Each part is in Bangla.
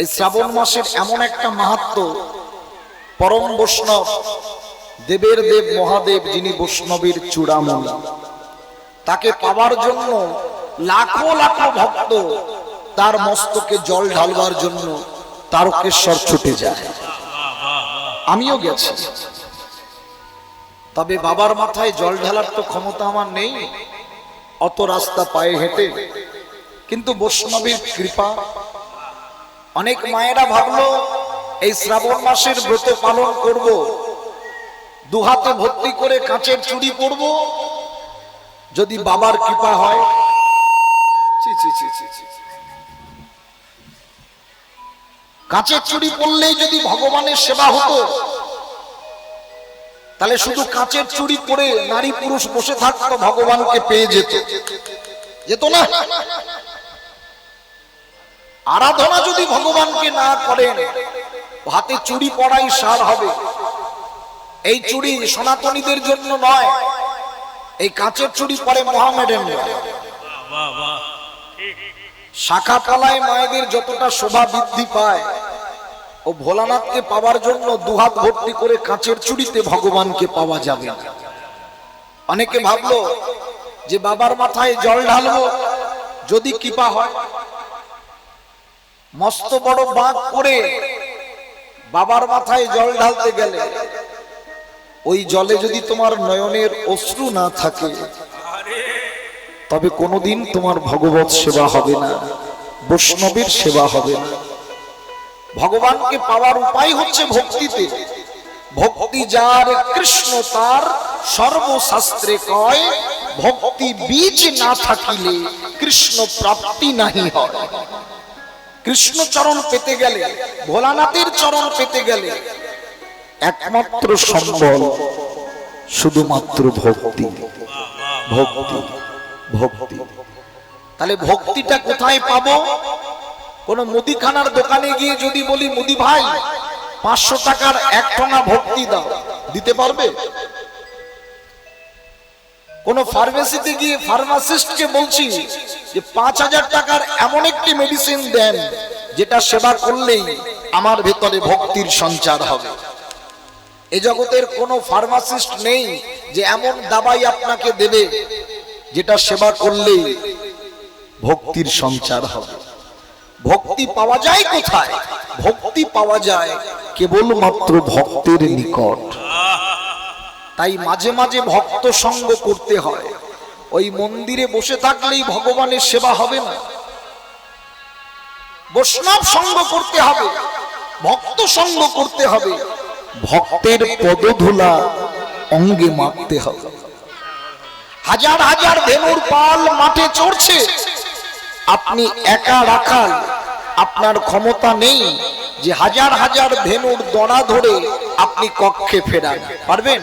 এই শ্রাবণ মাসের এমন একটা মাহাত্ম্য, পরম বৈষ্ণব দেবের দেব মহাদেব যিনি বৈষ্ণবের চূড়ামণি, তাকে পাওয়ার জন্য লাখো লাখো ভক্ত তার মস্তকে জল ঢালবার জন্য তারকেশ্বর ছুটে যায়। আমিও গেছি, তবে বাবার মাথায় জল ঢালার তো ক্ষমতা আমার নেই অত রাস্তা পায়ে হেঁটে, কিন্তু বৈষ্ণবের কৃপা। অনেক মায়েরা ভাবলো এই শ্রাবণ মাসের ব্রত পালন করব, দুহাতে ভর্তি করে কাঁচের চুড়ি পরব, যদি বাবার কৃপা হয়। কাঁচের চুড়ি পরলেই যদি ভগবানের সেবা হতো, তাহলে শুধু কাঁচের চুড়ি পরে নারী পুরুষ বসে থাকতো, ভগবানকে পেয়ে যেত না। আরাধনা যদি ভগবানকে না করেন, হাতে চুড়ি পরাই সার হবে। এই চুড়ি সনাতনীদের জন্য নয়, এই কাঁচের চুড়ি পরে মহামেডান। শাখা পালায় মায়েদের যতটা শোভা বৃদ্ধি পায়, ও ভোলানাথকে পাওয়ার জন্য দুহাত ভর্তি করে কাঁচের চুড়িতে ভগবানকে পাওয়া যাবে না। অনেকে ভাবলো যে বাবার মাথায় জল ঢালবো, যদি কৃপা হয়। মস্ত বড় বাঁক করে বাবার মাথায় জল ঢালতে গেলে ওই জলে যদি তোমার নয়নের অশ্রু না থাকে, তবে কোনোদিন তোমার ভগবত সেবা হবে না, বৈষ্ণবের সেবা হবে না। ভগবানকে পাওয়ার উপায় হচ্ছে ভক্তিতে। ভক্তি যার কৃষ্ণ তার সর্বশাস্ত্রে কয়, ভক্তি বীজ না থাকিলে কৃষ্ণ প্রাপ্তি নাহি হয়। কৃষ্ণ চরণ পেতে গেলে, ভোলানাথের চরণ পেতে গেলে একমাত্র সম্বল শুধুমাত্র ভক্তি, ভক্তি, ভক্তি। তাহলে ভক্তিটা কোথায় পাবো? কোন মুদিখানার দোকানে গিয়ে যদি বলি, মুদি ভাই 500 টাকার এক টনা ভক্তি দাও, দিতে পারবে? কোন ফার্মেসিতে গিয়ে ফার্মাসিস্টকে বলছি যে 5000 টাকার এমন একটি মেডিসিন দেন যেটা সেবা করলেই আমার ভেতরে ভক্তির সঞ্চার হবে। এই জগতের কোন ফার্মাসিস্ট নেই যে এমন দাবাই আপনাকে দেবে যেটা সেবা করলেই ভক্তির সঞ্চার হবে। ভক্তি পাওয়া যায় কোথায়? ভক্তি পাওয়া যায় কেবলমাত্র ভক্তের নিকট। তাই মাঝে মাঝে ভক্ত সঙ্গ করতে হয়। ওই মন্দিরে বসে থাকলেই ভগবানের সেবা হবে না, বৈষ্ণব সঙ্গ করতে হবে, ভক্ত সঙ্গ করতে হবে, ভক্তের পদধূলা অঙ্গে মাখতে হবে। হাজার হাজার ধেনুর পাল মাঠে চড়ছে, আপনি একা রাখাল, আপনার ক্ষমতা নেই যে হাজার হাজার ধেনুর দড়া ধরে আপনি কক্ষে ফেরান পারবেন?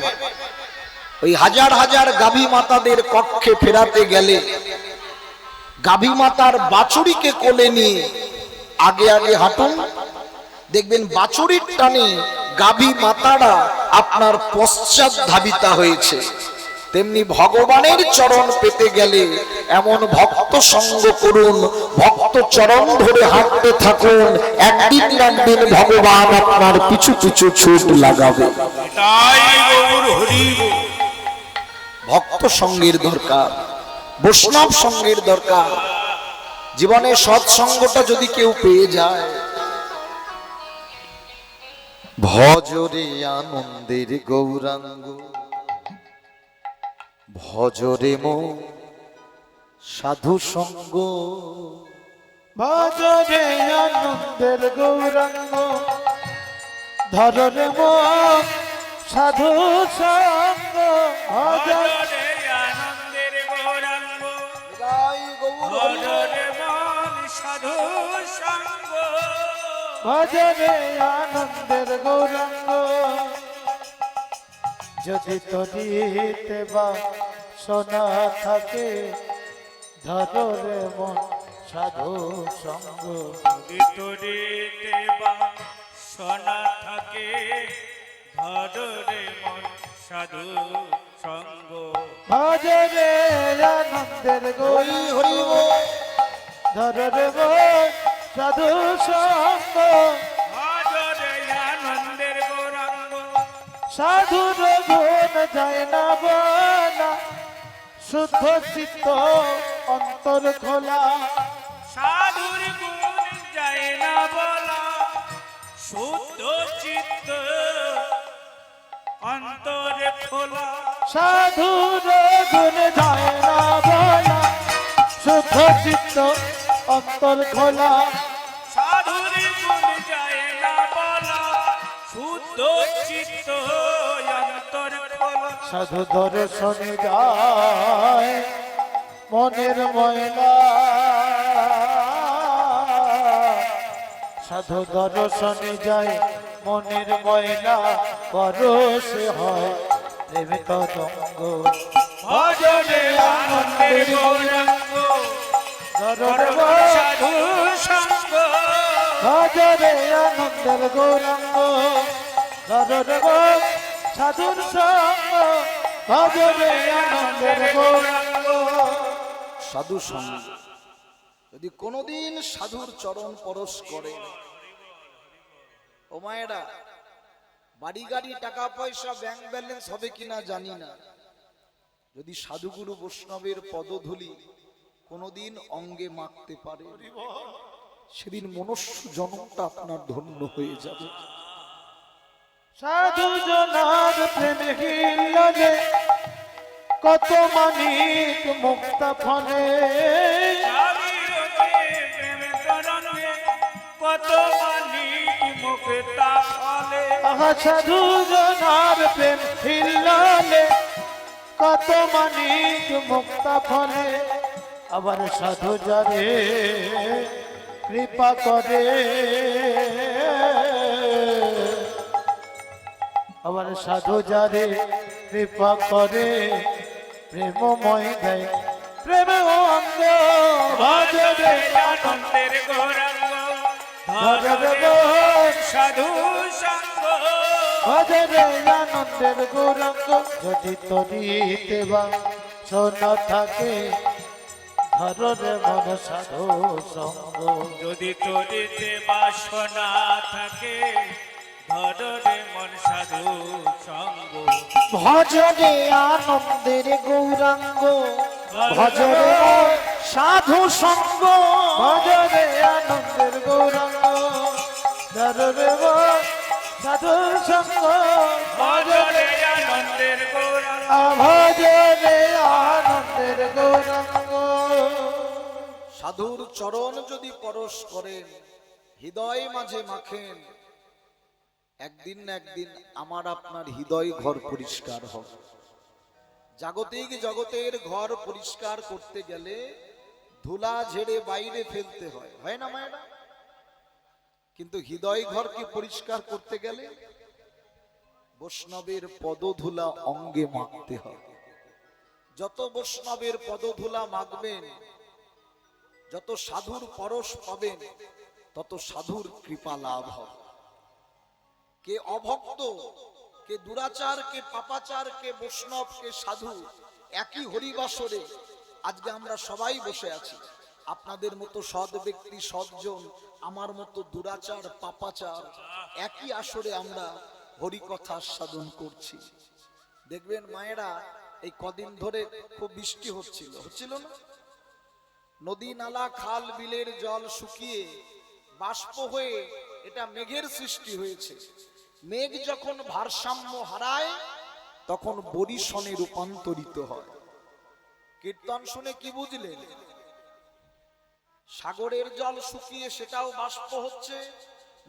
ওই হাজার হাজার গাভী মাতাদের কক্ষে ফেরাতে গেলে গাভী মাতার বাছুরিকে কোলে নিয়ে আগে আগে হাঁটুন, দেখবেন বাছুরির টানে গাভী মাতারা আপনার পশ্চাৎ ধাবিতা হয়েছে। তেমনি ভগবানের চরণ পেতে গেলে এমন ভক্ত সঙ্গ করুন, ভক্ত চরণ ধরে হাঁটতে থাকুন, একদিন না একদিন ভগবান আপনার পিছু পিছু ছুট লাগাবে। ভক্ত সঙ্গের দরকার, বৈষ্ণব সঙ্গের দরকার। জীবনে সৎসঙ্গটা যদি কেউ পেয়ে যায়, ভজরে আনন্দের গৌরাঙ্গ, ভজরে মো সাধু সঙ্গ, ভজরে আনন্দের গৌরাঙ্গ, ধরে মো সাধু সঙ্গ, ভজরে আনন্দের গৌরাঙ্গ, ভজরে মন সাধু সঙ্গ, ভজরে আনন্দের গৌরাঙ্গ। যদি তরিতে বা সোনা থাকে, ধরে মন সাধু সঙ্গ, তরিতে বা সোনা থাকে, ধরে মন সাধু সঙ্গ। ভজরে আনন্দের গৌরাঙ্গ, ধরে মন সাধু সঙ্গ, সাধুর গুণ যায় না বলা, শুদ্ধ চিত্ত অন্তর খোলা। সাধুর গুণ যায় না বলা, শুদ্ধ চিত্ত অন্তরে খোলা। সাধুর গুণ যায় না বলা, শুদ্ধ চিত্ত অন্তর খোলা। সাধুর গুণ যায় না বলা, শুদ্ধ চিত্ত অন্তর খোলা। সাধু দর্শনে যায় মনের ময়লা, সাধু দর্শনে যায় মনের ময়লা, পরশে হয় প্রেম তরঙ্গ। ভজনে আনন্দের গৌরাঙ্গ, ধর্ম সাধু সঙ্গ। ভজরে আনন্দের গৌরাঙ্গ, ধরব সাধুর সঙ্গ। ভজরে আনন্দের গৌরাঙ্গ। সাধু সঙ্গ যদি কোনোদিন সাধুর চরণ পরশ করে, ও মায়েরা, বাড়ি গাড়ি টাকা পয়সা ব্যাংক ব্যালেন্স হবে কিনা জানি না, যদি সাধুগুরু বৈষ্ণবের পদধূলি কোনোদিন অঙ্গে মাখতে পারে, সেদিন মনুষ্য জন্মটা আপনার ধন্য হয়ে যাবে। সাধু জনার প্রেমে হিললে কত মানিক মুক্তা ফলে। স্বামীরতে প্রেমে তরঙ্গে কত মানিক মুক্তা ফলে। আহা সাধু জনার প্রেম হিললে কত মানিক মুক্তা ফলে। আবার সাধু যারে কৃপা করে, আবার সাধু যারে কৃপা করে, প্রেমময় দেয় প্রেম অঙ্গ। ভজরে আনন্দের গৌরাঙ্গ, ভজরে সাধু সঙ্গ। ভজরে আনন্দের গৌরাঙ্গ। যদি তরিতে বা সোনা থাকে, ধরে মন সাধু সঙ্গ। যদি তরিতে বাসনা থাকে, ধরে মন সাধু সঙ্গ। ভজরে আনন্দের গৌরাঙ্গ, ভজরে সাধু সঙ্গ। ভজরে আনন্দের গৌরাঙ্গ, ধরে মন সাধুর সঙ্গ। ভজনে আনন্দের গৌরাঙ্গ, ভজরে আনন্দের গৌরাঙ্গ। সাধুর চরণ যদি পরশ করেন, হৃদয় মাঝে মাখেন, একদিন না একদিন আমার আপনার হৃদয় ঘর পরিষ্কার হবে। জাগতিক জগতের ঘর পরিষ্কার করতে গেলে ধুলা ঝেড়ে বাইরে ফেলতে হয়, হয় না মায়েরা? কিন্তু হৃদয় ঘরকে পরিষ্কার করতে গেলে বৈষ্ণবের পদধুলা অঙ্গে মাখতে হয়। যত বৈষ্ণবের পদধুলা মাখবেন, যত সাধুর পরশ পাবেন, তত সাধুর কৃপা লাভ হবে। কে অভক্ত, কে দুরাচার, কে পাপাচার, কে বৈষ্ণব, কে সাধু, একই হরিবাসরে আজকে আমরা সবাই বসে আছি। আপনাদের মতো সৎ ব্যক্তি, সৎজন, আমার মতো দুরাচার, পাপাচার, একই আসরে আমরা হরিকথা সাধন করছি। দেখবেন মায়েরা, এই কদিন ধরে খুব বৃষ্টি হচ্ছিল না? নদী নালা খাল বিলের জল শুকিয়ে বাষ্প হয়ে এটা মেঘের সৃষ্টি হয়েছে। মেঘ যখন ভারসাম্য হারায়, তখন বরিশনে রূপান্তরিত হয়। কীর্তন শুনে কি বুঝলেন? সাগরের জল শুকিয়ে সেটাও বাষ্প হচ্ছে,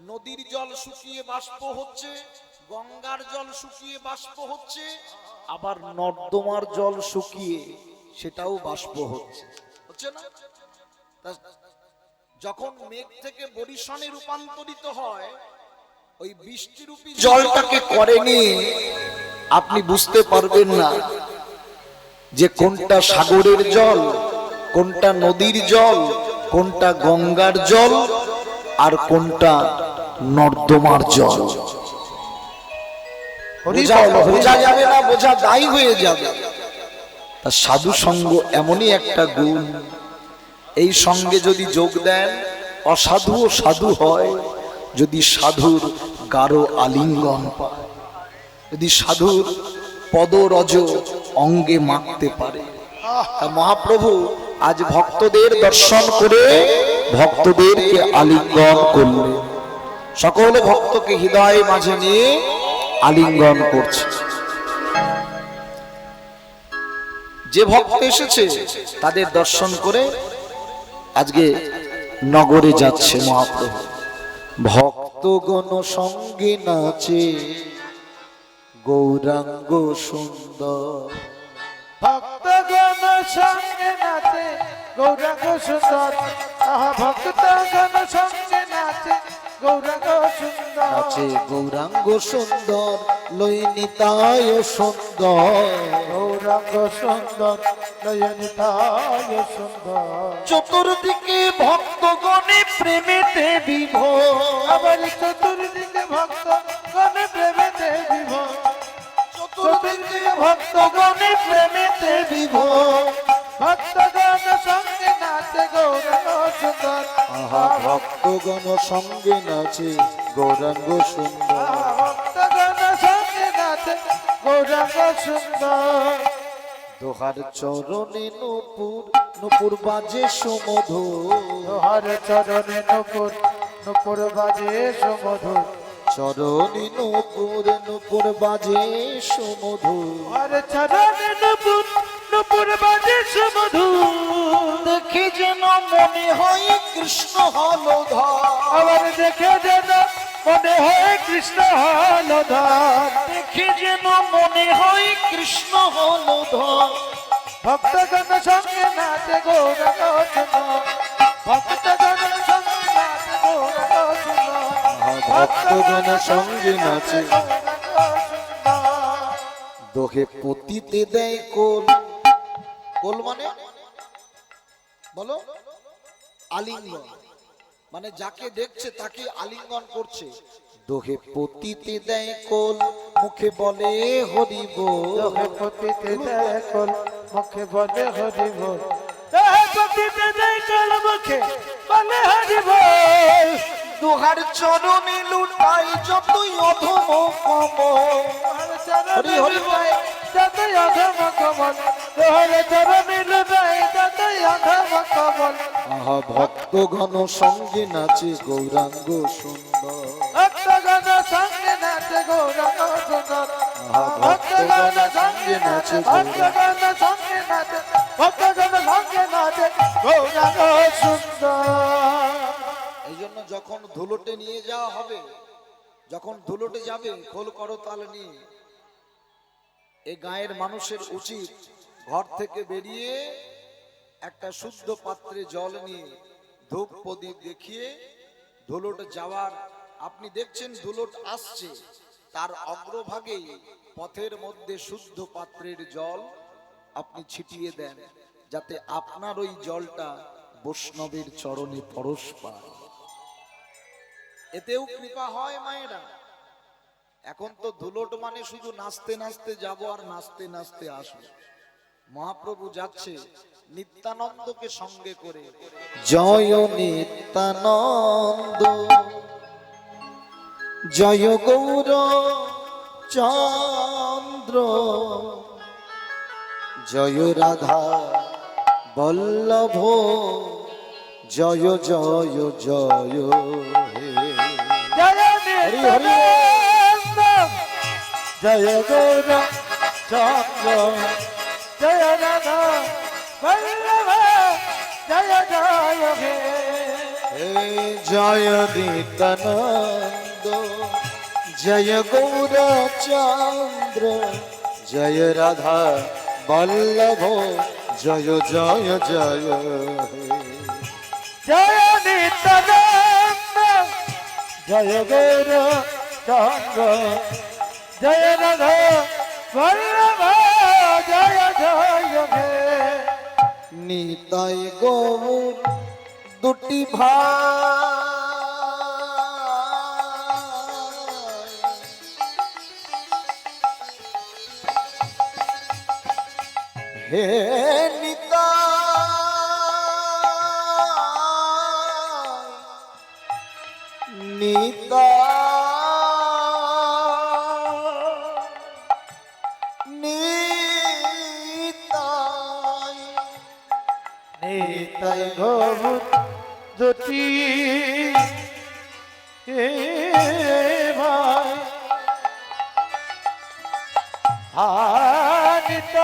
নদীর জল শুকিয়ে বাষ্প হচ্ছে, গঙ্গার জল শুকিয়ে বাষ্প হচ্ছে, আবার নর্দমার জল শুকিয়ে সেটাও বাষ্প হচ্ছে, হচ্ছে না? যখন মেঘ থেকে বরিশনে রূপান্তরিত হয়, ওই বৃষ্টিরূপী জলটাকে করেনি, আপনি বুঝতে পারবেন না যে কোনটা সাগরের জল, কোনটা নদীর জল, কোনটা গঙ্গার জল, আর কোনটা নর্দমার জল। বোঝা যাবে না, বোঝা দায়ী হয়ে যাবে। তা সাধু সঙ্গ এমনই একটা গুণ, এই সঙ্গে যদি যোগ দেন, অসাধুও সাধু হয় যদি সাধুর গাঢ় আলিঙ্গন পায়। যদি সাধুর পদরজ অঙ্গে মাখতে পারে। তা মহাপ্রভু আজ ভক্তদের দর্শন করে ভক্তদেরকে আলিঙ্গন করলেন। সকলে ভক্তকে হৃদয় মাঝে নিয়ে আলিঙ্গন করছে। যে ভক্ত এসেছে তাদের দর্শন করে আজকে নগরে যাচ্ছে মহাপ্রভু। ভক্তগণ সঙ্গে নাচে গৌরাঙ্গ সুন্দর। ভক্তগণ সঙ্গে নাচে গৌরাঙ্গ সুন্দর। আহা ভক্তগণ সঙ্গে নাচে গৌরাঙ্গ সুন্দর। নাচে গৌরাঙ্গ সুন্দর লইনিতায় সুন্দর। গৌরাঙ্গ সুন্দর নয়নিতায় সুন্দর। চতুর্দিকে ভক্তগণে প্রেমেতে বিভোর। আবার চতুর্দিকে ভক্তগণে প্রেমেতে বিভোর। চতুর্দিকে ভক্তগণে প্রেমেতে বিভোর। ভক্তগণ সঙ্গে নাচে গৌরাঙ্গ সুন্দর। আহা ভক্তগণ সঙ্গে নাচে গৌরাঙ্গ সুন্দর। আহা ভক্তগণ সঙ্গে নাচে গৌরাঙ্গ সুন্দর। দোহার চরণে নূপুর নূপুর বাজে সুমধুর। লোহার চরণে নূপুর নূপুর বাজে সুমধুর। চরণে নূপুর নূপুর বাজে সুমধুর। লোহার চরণে নূপুর নূপুর বাজে সুমধুর। দেখে যেন মনে হয় কৃষ্ণ হলধর। আবার দেখে যেন মনে হয় কৃষ্ণ হলধর। দেখে যেন মনে হয় কৃষ্ণ হলধর। ভক্তগণ সঙ্গে নাচে গৌরাঙ্গ সুন্দর। ভক্তগণ সঙ্গে নাচে গৌরাঙ্গ সুন্দর। ভক্তগণ সঙ্গে নাচে গৌরাঙ্গ সুন্দর। দোহে পতিতে দেয় কোল। কোল মানে বলো আলিঙ্গন, মানে যাকে দেখছে তাকে আলিঙ্গন করছে। দোহে পতিতে দেয় কোল মুখে বলে হরি বল। দোহে পতিতে দেয় কোল মুখে বলে হরি বল। দোহে পতিতে দেয় কোল মুখে বলে হরি বল। দোহার চরণে লুটাই যতই অধম কমল। হরি হরি বল। যতই অধম কমল। দোহার চরণে লুটাই যতই অধম কমল। আহা ভক্তগণ সঙ্গে নাচে গৌরাঙ্গ সুন্দর। ভক্তগণ সঙ্গে নাচে গৌরাঙ্গ সুন্দর। আহা ভক্তগণ সঙ্গে নাচে ভক্তগণ সঙ্গে নাচে ভক্তগণ সঙ্গে নাচে গৌরাঙ্গ সুন্দর। এই জন্য যখন ধুলোটে নিয়ে যাওয়া হবে, যখন ধুলোটে যাবে খোল করতাল নিয়ে, এই গায়ের মানুষের উচিত ঘর থেকে বেরিয়ে একটা শুদ্ধ পাত্রে জল নিয়ে ধূপ প্রদীপ দেখিয়ে ধুলোট যাওয়ার, আপনি দেখছেন ধুলোট আসছে, তার অগ্রভাগেই পথের মধ্যে শুদ্ধ পাত্রের জল আপনি ছিটিয়ে দেন, যাতে আপনার ওই জলটা বৈষ্ণবের চরণে পরশ পায়। এতেও কৃপা হয় মায়েরা। এখন তো ধুলোট মানে শুধু নাচতে নাচতে যাব আর নাচতে নাচতে আসবো। মহাপ্রভু যাচ্ছে নিত্যানন্দকে সঙ্গে করে। জয় নিত্যানন্দ জয় গৌর চন্দ্র জয় রাধা বল্লভ জয় জয় জয় হে। জয় হরি হরি। জয় গৌর চন্দ্র জয় রাধা বল্লভ জয় জয় হে। হে জয় নিত্যানন্দ জয় গৌর চন্দ্র জয় রাধা বল্লভ জয় জয় জয় হে। জয় নিত্যানন্দ জয় গৌর চন্দ্র জয় রাধা বল্লভ জয় জয় হে। নিতাই গৌর দুটি ভাই হে নিতাই নিতাই দুটি ভাই আনিত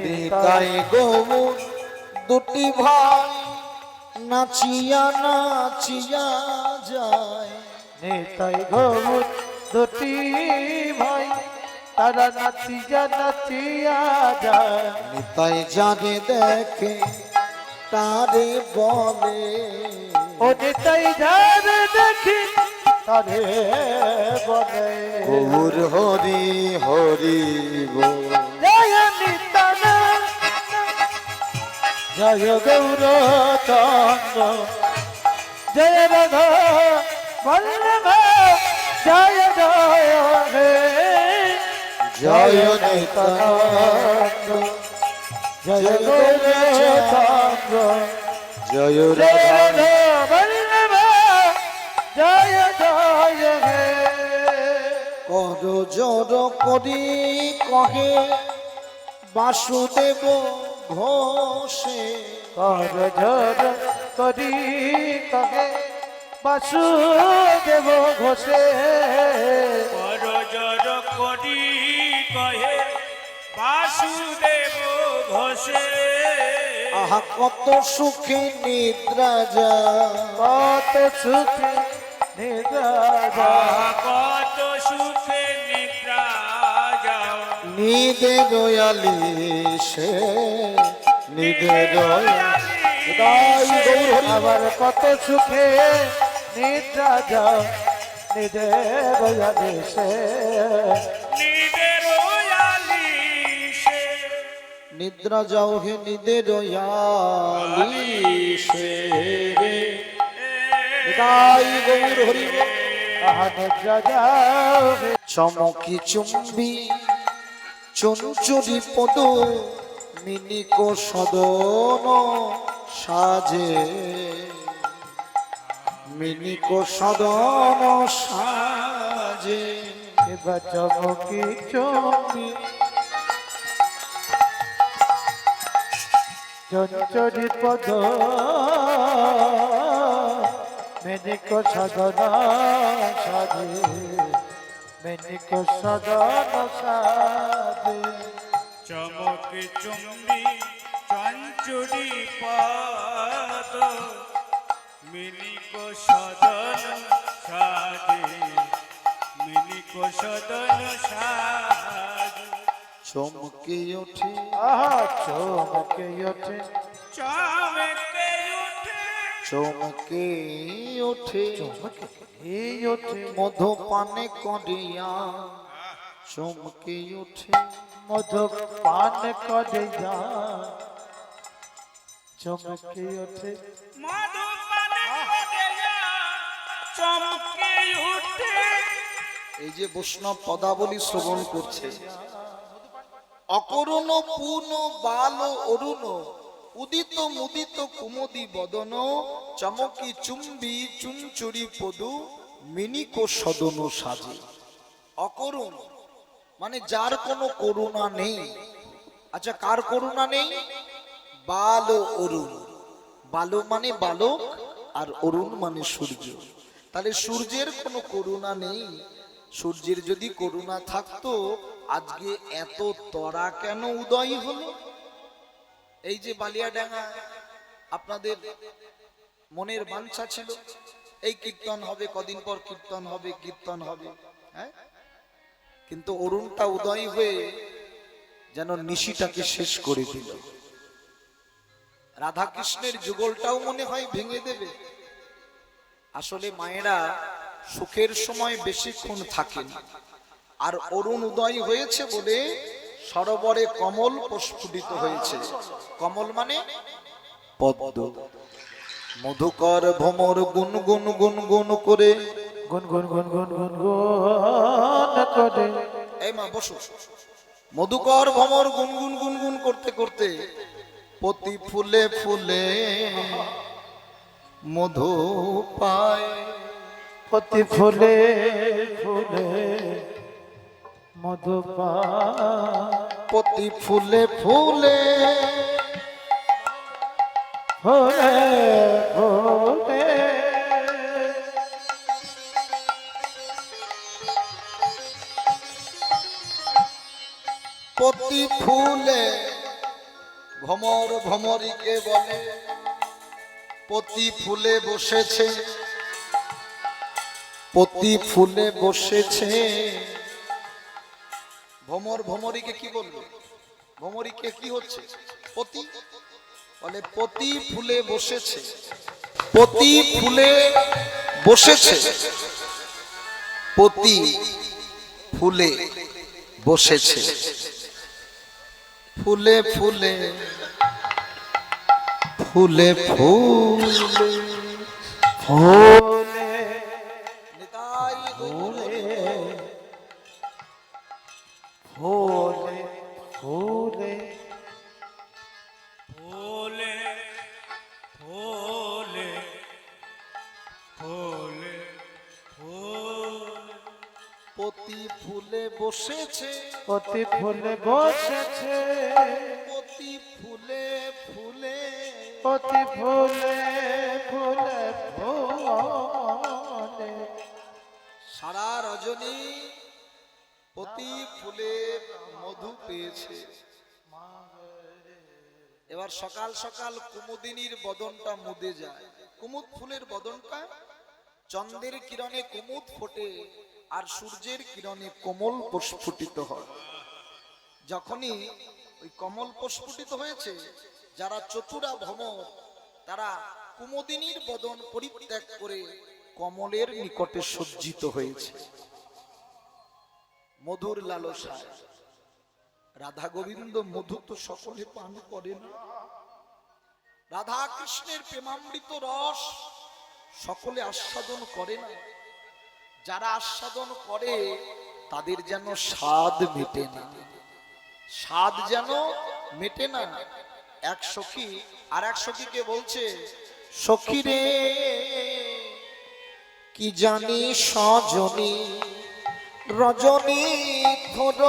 নিতাই গৌর দুটি ভাই নাচিয়া নাচিয়া যায়। নেতাই গৌর দুটি ভাই তারা নাচিয়া নাচিয়া যায়। নিতাই জানে দেখে তারে বলে, ও নেতাই যারে দেখি তারে বলে গৌর হরি হরি বল। জয় নিতানা জয় গৌর চন্দ্র জয় রাধা বল্লভ জয় জয় হে জয় নিতানন্দ জয় গৌর চন্দ্র জয় জয় রাধা রাধা বল্লভ জয় জয় হে কর জোর করি কহে বাসুদেব ঘোষে। কর ঝর করি কহে বাসুদেব ঘোষে করজর করি কহে বাসুদেব ঘোষে। আহা কত সুখে নিদ্রা যা, কত সুখে নিদ্রা কত সুখে নিদ্রা যাও। নিদে দয়ালি সে নিদে দয়ালি। তাই গৌর হরি আবার কত সুখে নিদ্রা যাও নিদে বয়াদেশে নিদের আলিশে নিদ্রা যাও হে নিদে দয়ালি সে রে। তাই গৌর হরি বল। আহা নিদ্রা যাও হে চমকি চুম্বি চঞ্চরি পদ মিনিক সদন সাজে, মিনিক সদন সাজে। এবার চমকি চমকি চঞ্চরি পদ মেনিক সদন সাজে মেনিক সদন সাজে চমকে চুম্বি চঞ্চুরি পাদ মিনিক সদন সাজে মিনিক সদন সাজে। চমকে ওঠে আহা চমকে ওঠে চমকে উঠে চমকে ওঠে এই ওঠে মধু পানে করিয়া চমকে ওঠে মধু পান করে যা চমকে ওঠে মধুপানে করে যা, চমকে উঠে। এই যে বৈষ্ণব পদাবলী শ্রবণ করছে, অকরুণ পুন বাল অরুণ উদিত মুদিত কুমুদি বদন চমকি চুম্বি চুঞ্চুরি পদু মিনিক সদন সাজে। অকরুণ মানে যার কোনো করুণা নেই। আচ্ছা কার করুণা নেই? বাল অরুণ। বালো মানে বালক আর অরুণ মানে সূর্য। তাহলে সূর্যের কোনো করুণা নেই। সূর্যের যদি করুণা থাকতো আজকে এত তরা কেন উদয় হলো? এই যে বালিয়াডাঙ্গা আপনাদের মনের বাঞ্ছা ছিল এই কীর্তন হবে, কদিন পর কীর্তন হবে, কীর্তন হবে, হ্যাঁ, কিন্তু অরুণটা উদয় হয়ে যেন নিশিটাকে শেষ করে দিল। রাধা কৃষ্ণের যুগলটাও মনে হয় ভেঙে দেবে। আসলে মায়েরা সুখের সময় বেশিক্ষণ থাকেন, আর অরুণ উদয় হয়েছে বলে সরোবরে কমল প্রস্ফুটিত হয়েছে। কমল মানে পদ্ম। মধুকর ভ্রমর গুনগুন গুনগুন করে, গুন গুন গুন গুন গুন গুন করে, এই মা বসো। মধুকর ভ্রমর গুনগুন গুনগুন করতে করতে প্রতি ফুলে ফুলে মধু পায়। প্রতি ফুলে ফুলে মধু পায়, প্রতি ফুলে ফুলে ফুলে ফুলে প্রতি ফুলে ভ্রমর ভ্রমরীকে বলে প্রতি ফুলে বসেছে, প্রতি ফুলে বসেছে। ভ্রমর ভ্রমরীকে কি বলবো? ভ্রমরীকে কি হচ্ছে? প্রতি বলে প্রতি ফুলে বসেছে, প্রতি ফুলে বসেছে, প্রতি ফুলে বসেছে। ফুলে ফুলে ফুলে ফুলে ফুলে নিতাই ফুলে ফুলে ফুলে ফুলে ফুলে ফুলে ফুলে প্রতি ফুলে বসেছে, প্রতি ফুলে বসেছে, প্রতি ফুলে ফুলে প্রতি ফুলে ফুলে ফুলে সারা রজনী প্রতি ফুলে মধু পেয়েছে। এবার সকাল সকাল কুমুদিনীর বদনটা মুদে যায়। কুমুদ ফুলের বদনটা চন্দ্রের কিরণে কুমুদ ফোটে আর সূর্যের কিরণে কোমল প্রস্ফুটিত হয়। যখনই ওই কমল প্রস্ফুটিত হয়েছে, যারা চতুরা ভ্রমর তারা কুমুদিনীর বদন পরিত্যাগ করে কমলের নিকটে সজ্জিত হয়েছে। মধুর লালসায় রাধা গোবিন্দ মধু তো সকলে পান করে না। রাধা কৃষ্ণের প্রেমামৃত রস সকলে আস্বাদন করে না। যারা আস্বাদন করে তাদের যেন স্বাদ মেটে না, স্বাদ যেন মেটে না। এক সখী আর এক সখীকে বলছে, সখী রে কি জানি সজনী রজনী ধর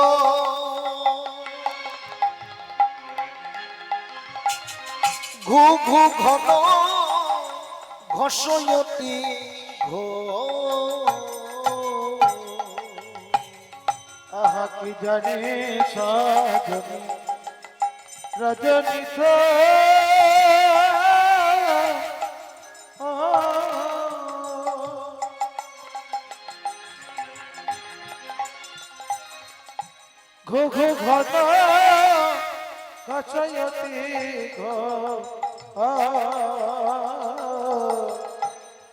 ঘু ঘু ঘন ঘষয়তি ঘো। আহা কি জানি সাজনী রজনী ঘু ঘু ঘন কচয়তি ঘো।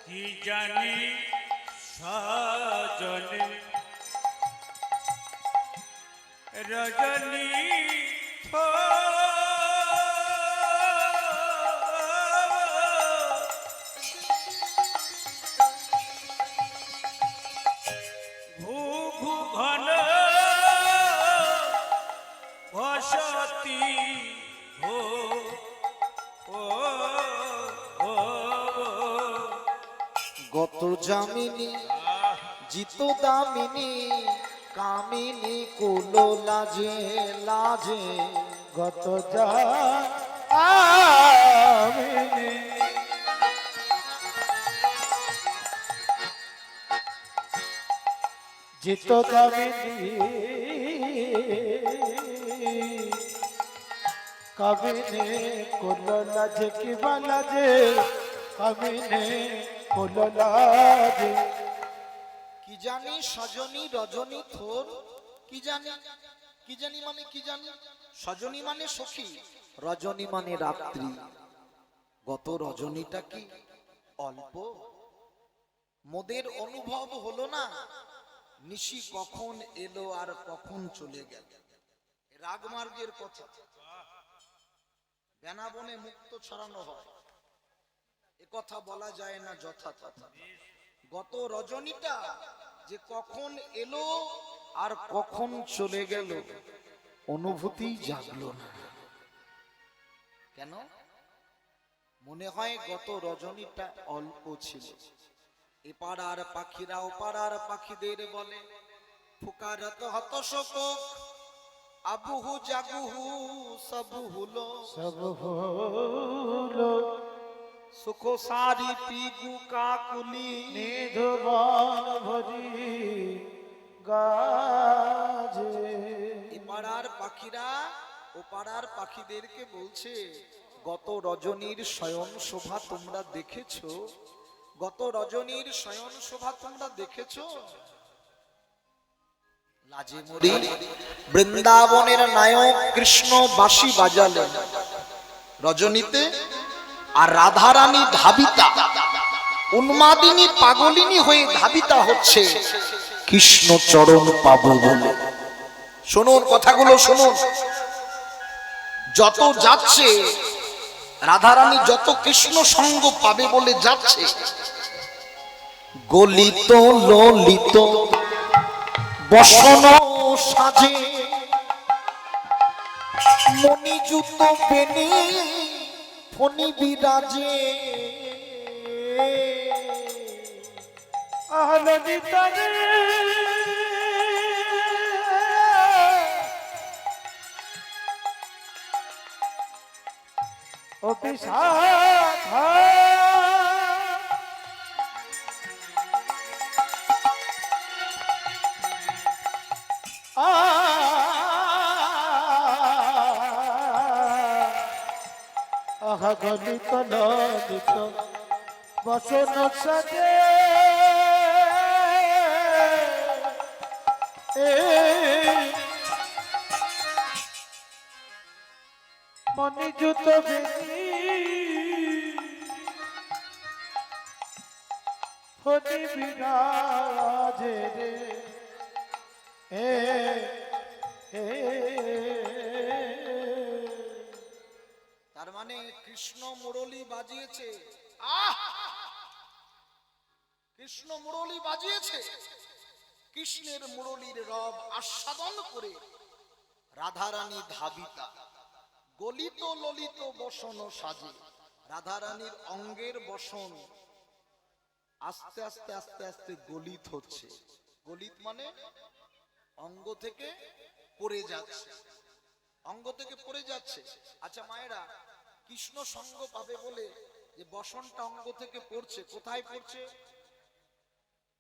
কি জানি সজনী রজনী ঘু ঘু ঘন ঘষতি হো ও ও গত যামিনী জিত দামিনী কামিনী কুলো লাজে লাজে গত যামিনী জিত দামিনী কামিনী কুলো লাজে কি বালাজে, কামিনী কুলো লাজে। কি জানি সজনী রজনী থোর। কি জানি, কি জানি মানে কি জানি? সজনী মানে সখী, রজনী মানে রাত্রি। গত রজনীটা কি অল্প? মোদের অনুভব হলো না নিশি কখন এলো আর কখন চলে গেল। রাগমার্গের কথা, বেনাবনে মুক্ত ছড়ানো হয়, এ কথা বলা যায় না যথাযথ। গত রজনীটা যে কখন এলো আর কখন চলে গেল অনুভূতি জাগলো না। কেন? মনে হয় গত রজনীটা অল্প ছিল। এপাড়ার পাখিরা ওপাড়ার পাখিদের বলে ফুকারত হত শোক আবুহু জাগুহু সব হলো, সব হলো সুখ সারি পিগু কাকুলি নিধুবন ভরি গাজে। এপাড়ার পাখিরা ও পাড়ার পাখিদেরকে বলছে গত রজনীর শয়ন শোভা তোমরা দেখেছো? গত রজনীর শয়ন শোভা তোমরা দেখেছো? লাজে মরি বৃন্দাবনের নায়ক কৃষ্ণ বাঁশি বাজালেন রজনীতে, আর রাধারানী ধাবিতা উন্মাদিনী পাগলিনী হয়ে ধাবিতা হচ্ছে কৃষ্ণ চরণ পাবো বলে। শুনুন কথাগুলো শুনুন, যত যাচ্ছে রাধারানী যত কৃষ্ণ সঙ্গ পাবে বলে যাচ্ছে, গলিত ললিত বসন সাজে মণিযুত বেনি ফণি বিরাজে। আহলদিতারে ও বিশাখা আহা গলিত ললিত বসন সাজে মণিযুত বেনি ফণি বিরাজে রে তার মানে কৃষ্ণ মুরলী বাজিয়েছে। কৃষ্ণ মুরলী বাজিয়েছে, কৃষ্ণের মুরলীর রব আস্বাদন করে রাধারানী ধাবিতা গলিত ললিত বসন সাজে। রাধারানীর অঙ্গের বসন আস্তে আস্তে আস্তে আস্তে গলিত হচ্ছে। গলিত মানে অঙ্গ থেকে পড়ে যাচ্ছে, অঙ্গ থেকে পড়ে যাচ্ছে। আচ্ছা মায়েরা, কৃষ্ণ সঙ্গ পাবে বলে যে বসনটা অঙ্গ থেকে পড়ছে, কোথায় পড়ছে?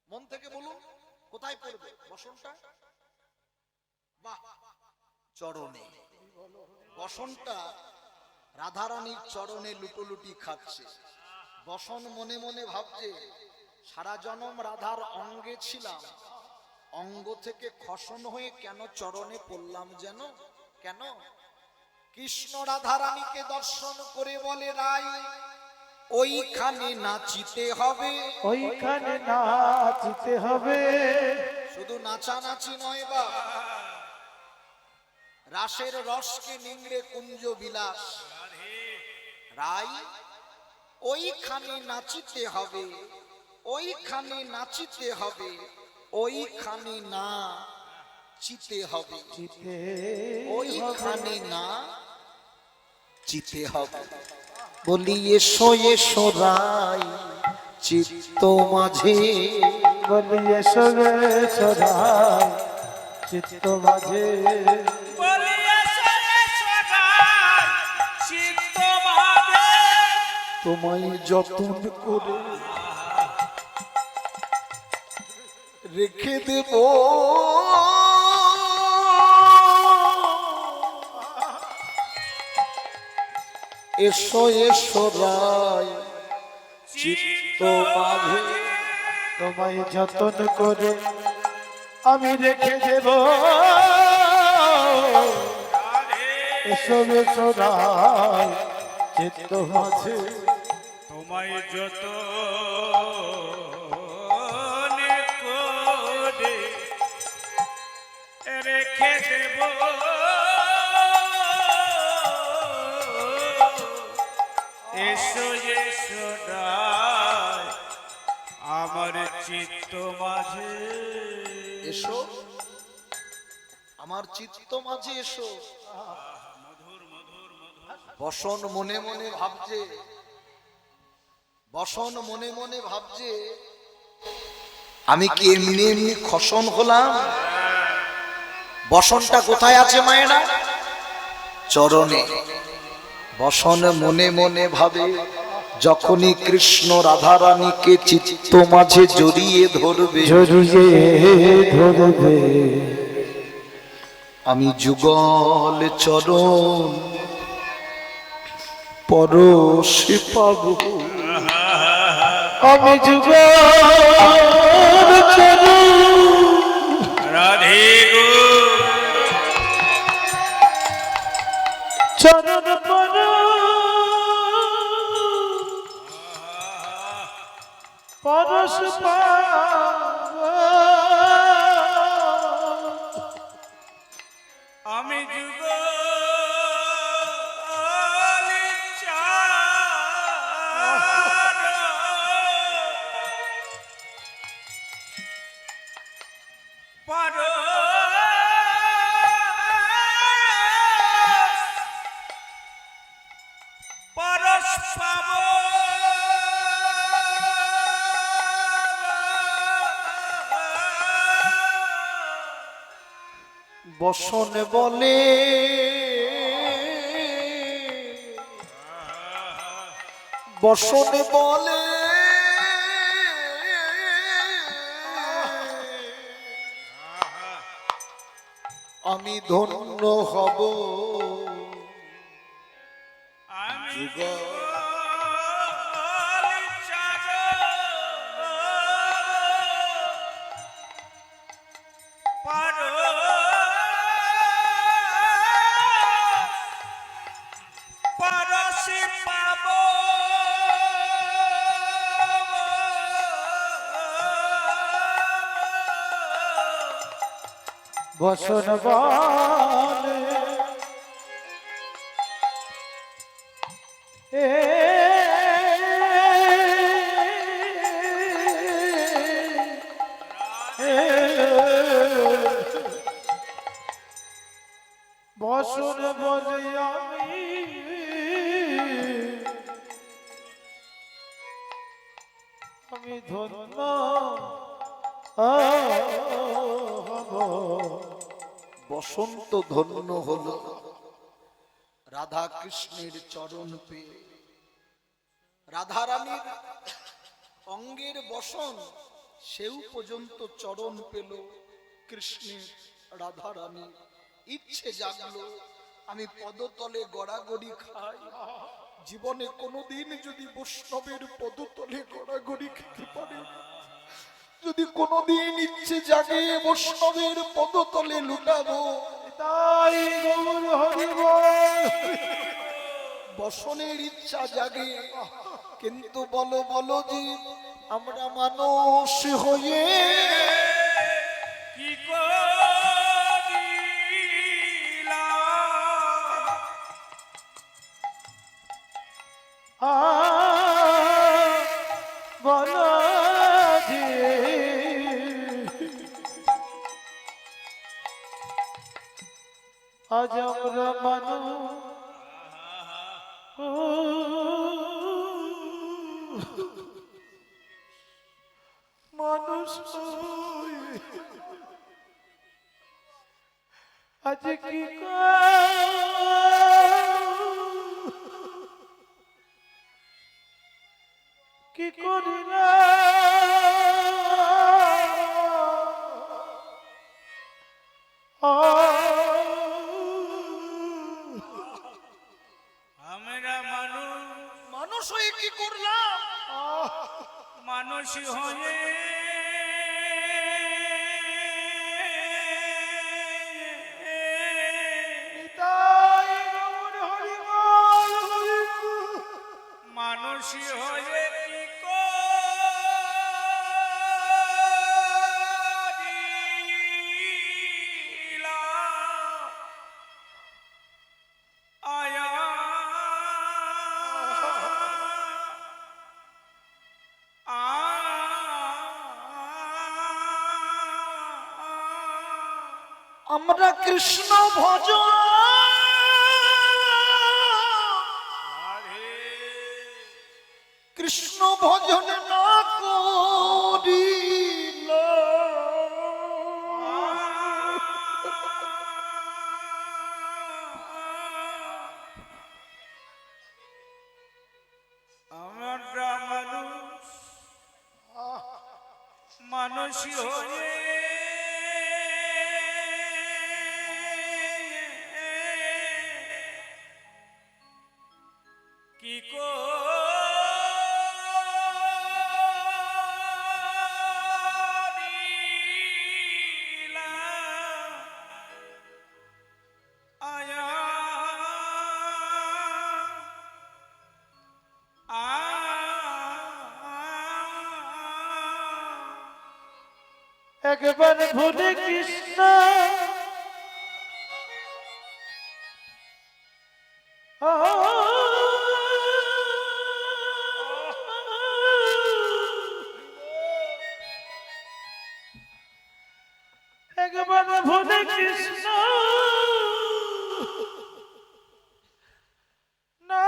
মন থেকে বলুন, কোথায় পড়বে বসনটা? বাহ, চরণে। বসনটা রাধারানীর চরণে লুটোলুটি খাচ্ছে। বসন মনে মনে ভাবছে সারা জনম রাধার অঙ্গে ছিলাম, অঙ্গ থেকে খসন হয়ে কেন চরণে পড়লাম যেন। কেন? কৃষ্ণ রাধারানীকে দর্শন করে বলে রাই ওইখানে নাচিতে হবে, ওইখানে নাচিতে হবে। শুধু নাচানাচি নয় বা রাসের রসকে নিংড়ে কুঞ্জ বিলাস। রাই ওইখানে নাচিতে হবে, ওইখানে নাচিতে হবে, ওইখানে না চিতে হবে, ওইখানে না চিতে হবে। বলি এসো এসো রাই চিত্ত মাঝে, বলি এসো এসো রাই চিত্ত মাঝে। বলি এসো এসো রাই চিত্ত মাঝে। তোমায় যতন করে রেখে দেব, এসো এসো রাই চিত্ত মাঝে। তোমায় যতন করে আমি রেখে দেব, এসো এসো রাই চিত্ত মাঝে। তোমায় যত করে রেখে দেব, এসো এসো ডাক আমার চিত্ত মাঝে এসো আমার চিত্ত মাঝে এসো। বসন মনে মনে ভাবছে, বসন মনে মনে ভাবছে আমি কি এমনি এমনি খসন হলাম? বসনটা কোথায় আছে মায়েরা? চরণে। বসন মনে মনে ভাবে যখনই কৃষ্ণ রাধারানীকে চিত্ত মাঝে জড়িয়ে ধরবে, আমি যুগল চরণ পরশে পাব, আমি যুগ রাধে গো চরণ পর পরশ আমি যুগ পরশ পাব বসন বলে বসন বলে আমি ধন্য হব, আমি পরশে পাব বসন বলে বসন বলে আমি ধন্য হব। বসন্ত ধন্য হলো রাধা কৃষ্ণের চরণ পেয়ে। রাধারানীর অঙ্গের বসন সেও পর্যন্ত চরণ পেল কৃষ্ণের। রাধারানী ইচ্ছে জাগলো আমি পদতলে গড়াগড়ি খাই, জীবনে কোনোদিন যদি বৈষ্ণবের পদতলে গড়াগড়ি খেতে পারে, যদি কোনোদিন ইচ্ছে জাগে বৈষ্ণবের পদতলে লুটাবো, তাই গৌর হরি বল। বসনের ইচ্ছা জাগে, কিন্তু বলো বলো জীব আমরা মানুষ হয়ে কি করিলাম বলো আজ আমরা মানুষ আজ কি করিলা আমরা মানুষ হয়ে কি করলাম? মানুষ হয়ে মানুষ হয়ে কি করিলাম আয়া আমরা কৃষ্ণ ভজ কৃষ্ণ ভজন না করিল আমরা মানুষ মানুষই হয়ে কি করিলাম আয়া একবার ভুলে কৃষ্ণ একবার ভুলে কৃষ্ণ না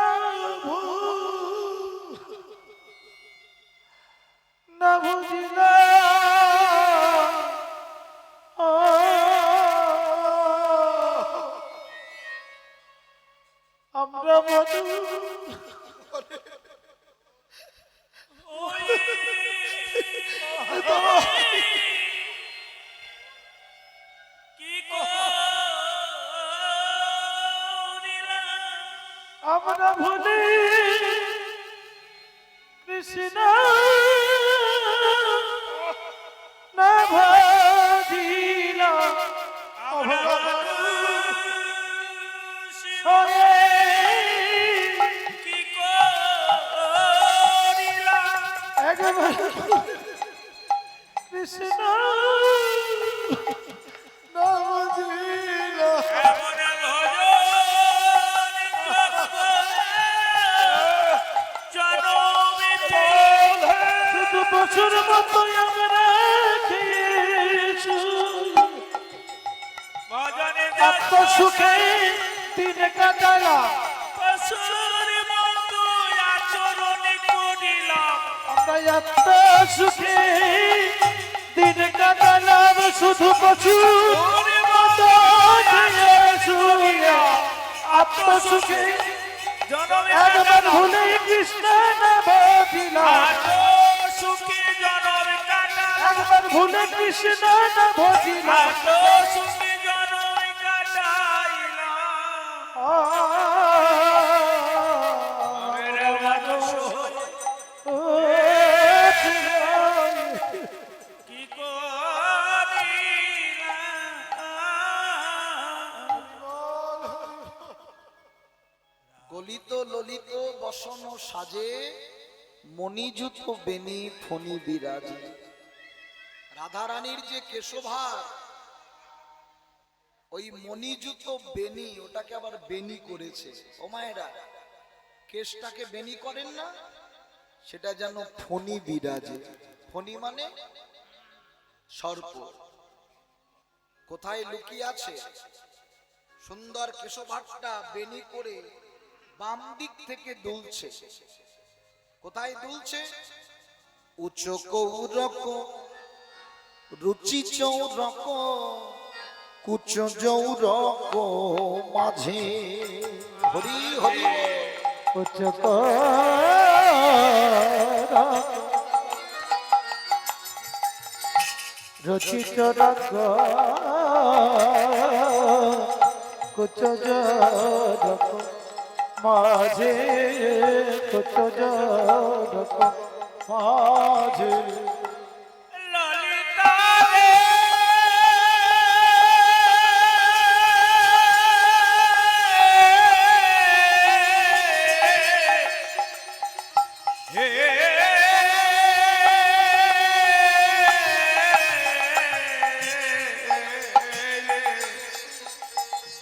না বুঝিলা আমরা মধু কি করিলাম আমরা ভুলে কৃষ্ণ না ভাজিলা কি করিলাম একবার কৃষ্ণ না ভাজিলা এমন ভজন জনমিতে শুধু বছর মতো আমরা খেয়েছি ভজনে আত্মসুখে দিন কাটালা পশুর মতো আচরণ করিলাম আমরা আত্মসুখে দিন কাটালাম শুধু প্রচুর মতো খেয়েছি আত্মসুখে একবার ভুলে কৃষ্ণ না ভাবিলাম সুখী জনম কাটা একবার ভুলে কৃষ্ণ না ভাবিলাম সুখী জনম কাটাইলাম কি গলিত ললিত বসন সাজে মণিযুত বেনি ফণি বিরাজে। রাধারানীর যে কেশভার ওই মণিযুত বেনি ওটাকে আবার বেনি করেছে। ও মায়েরা কেশটাকে বেনি করেন না, সেটা যেন ফণি বিরাজে। ফণি মানে সর্প। কোথায় লুকিয়ে আছে? সুন্দর কেশভারটা বেনি করে বাম দিক থেকে দুলছে। কোথায় দুলছে? উচ্চ কৌরক রুচি চৌরক কুচ জৌরক মাঝে। হরি হরি উচ্চ রচিত রগ কুচ জরক মাঝে কুচ জরক মাঝে ললিতা রে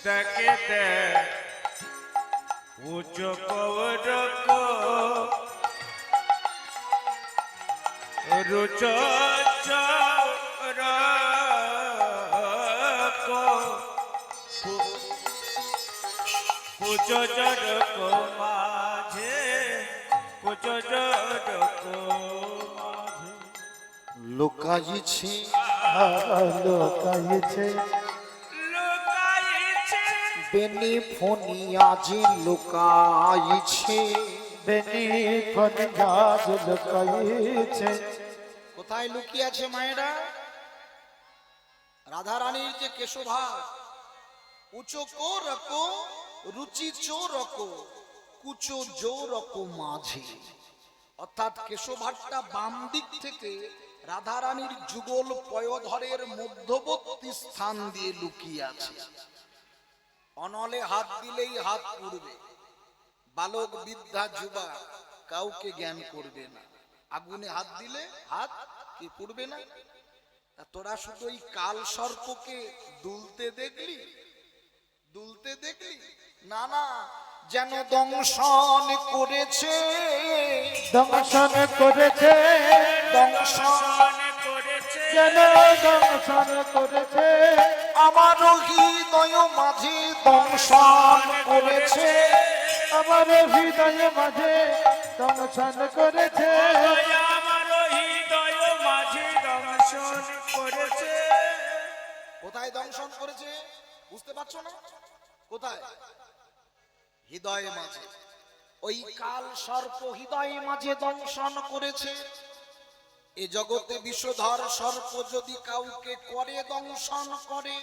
দেখে উচ্চ কৌরক রুচ চৌরক কুচো জড়ক মাঝে কুচো জড়ক মাঝে লুকাইছে লোকাইছে লুকাইছে বেনি ফোনিয়া যে লুকাইছে। বেনি ফনগাজ লোকাইছে। কোথায় লুকিয়ে আছে মায়েরা? রাধা রানীর যে কেশভাগ, উঁচো কো রকো রুচি চো রকো কুচো জো রকো মাঝে, অর্থাৎ কেশভাগটা বাম দিক থেকে রাধা রানীর যুগল পয়োধরের মধ্যবর্তী স্থান দিয়ে লুকিয়ে আছে। অনলে হাত দিলেই হাত পুড়বে, বালক বৃদ্ধা যুবা কাউকে জ্ঞান করবে না। আগুনে হাত দিলে হাত কি পুড়বে না? তা তোরা শুধু ওই কাল সর্পকে দুলতে দেখলি, দুলতে দেখলি? না না, যেন দংশন করেছে, দংশন করেছে, দংশন করেছে যেন দংশন করেছে। আমার হৃদয় মাঝে দংশন করেছে। আমার হৃদয় মাঝে দংশন করেছে। আমার হৃদয় মাঝে দংশন করেছে। কোথায় দংশন করেছে বুঝতে পারছো না? কোথায়? হৃদয় মাঝে। ওই কাল সর্প হৃদয় মাঝে দংশন করেছে। এ জগতে বিষধর সর্প যদি কাউকে করে দংশন করে,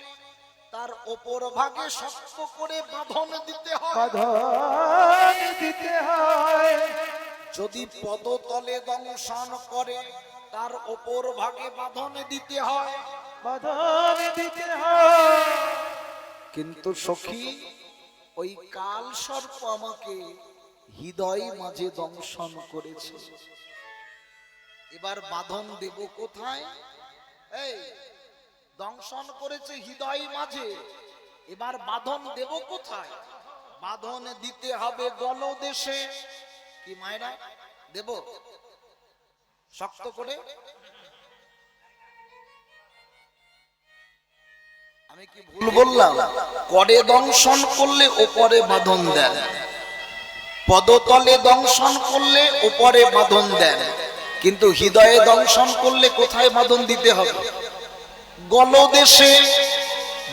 তার ওপর ভাগে শক্ত করে বাঁধন দিতে হয়। বাঁধন দিতে হয়। যদি পদতলে দংশন করে, তার ওপর ভাগে বাঁধন দিতে হয়। বাঁধন দিতে হয়। কিন্তু সখী, ওই কাল সর্প আমাকে হৃদয় মাঝে দংশন করেছে। এবার বাঁধন দেব কোথায়? এই দংশন করেছে হৃদয় মাঝে, এবার বাঁধন দেব কোথায়? বাঁধন দিতে হবে গলদেশে। কি মায়েরা দেব শক্ত করে? আমি কি ভুল বললাম? করে দংশন করলে ওপরে বাঁধন দেন, পদতলে দংশন করলে ওপরে বাঁধন দেন, কিন্তু হৃদয়ে দংশন করলে কোথায় বাঁধন দিতে হবে? গলদেশে।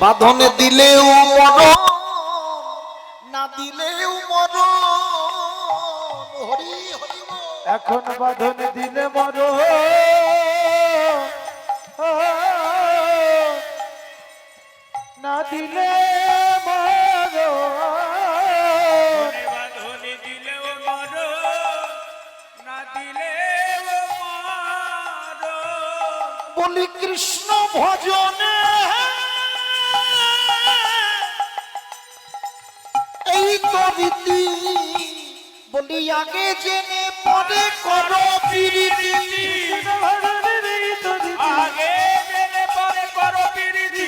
বাঁধন দিলেও মরণ, না দিলেও মরণ। হরি হরি বল। এখন বাঁধন দিলে মর, না দিলে মর। বাঁধনে দিলেও মরো, না দিলেও মরো। বলি কৃষ্ণ ভজনে এই তো রীতি, বলি আগে জেনে পরে করো প্রীতি। আগে জেনে পরে করো প্রীতি।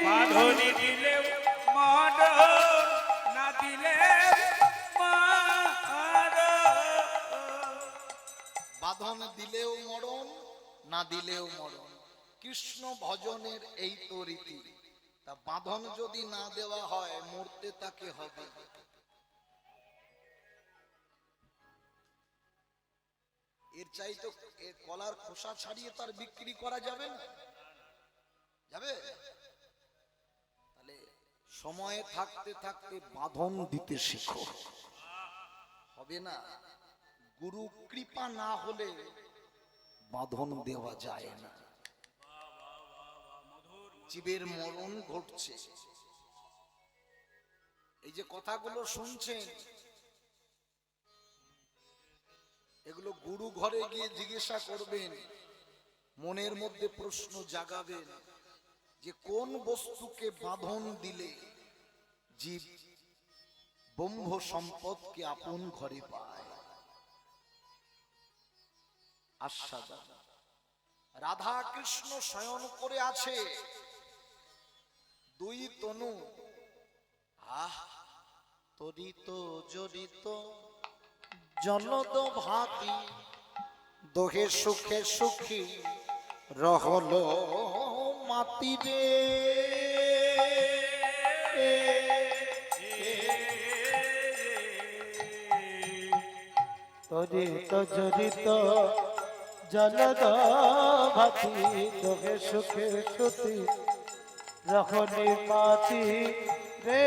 বাঁধনে দিলেও মরো, না দিলেও মরো। বাঁধন দিলেও মরণ, না দিলেও মরণ। কৃষ্ণ ভজনের এই তো রীতি। তা বাঁধন যদি না দেওয়া হয়, মরতে তাকে হবে। এর চাই তো কলার খোসা ছাড়িয়ে তার বিক্রি করা যাবে না? যাবে? তাহলে সময়ে থাকতে থাকতে বাঁধন দিতে শিখো। হবে না? গুরু কৃপা না হলে বাঁধন দেওয়া যায় না। জীবের মরণ ঘটছে। এই যে কথাগুলো শুনছেন, এগুলো গুরু ঘরে গিয়ে জিজ্ঞাসা করবেন, মনের মধ্যে প্রশ্ন জাগাবেন যে কোন বস্তুকে বাঁধন দিলে জীব ব্রহ্ম সম্পদকে আপন ঘরে পায়। আস্বাদন। রাধা কৃষ্ণ শয়ন করে আছে, দুই তনু তরিত জড়িত জলদ ভাতি, দোহে সুখে সুখী রহল মাতি রে। তরিত জড়িত জলদ ভাতি তোকে সুখে সুতি রখনি মাতি রে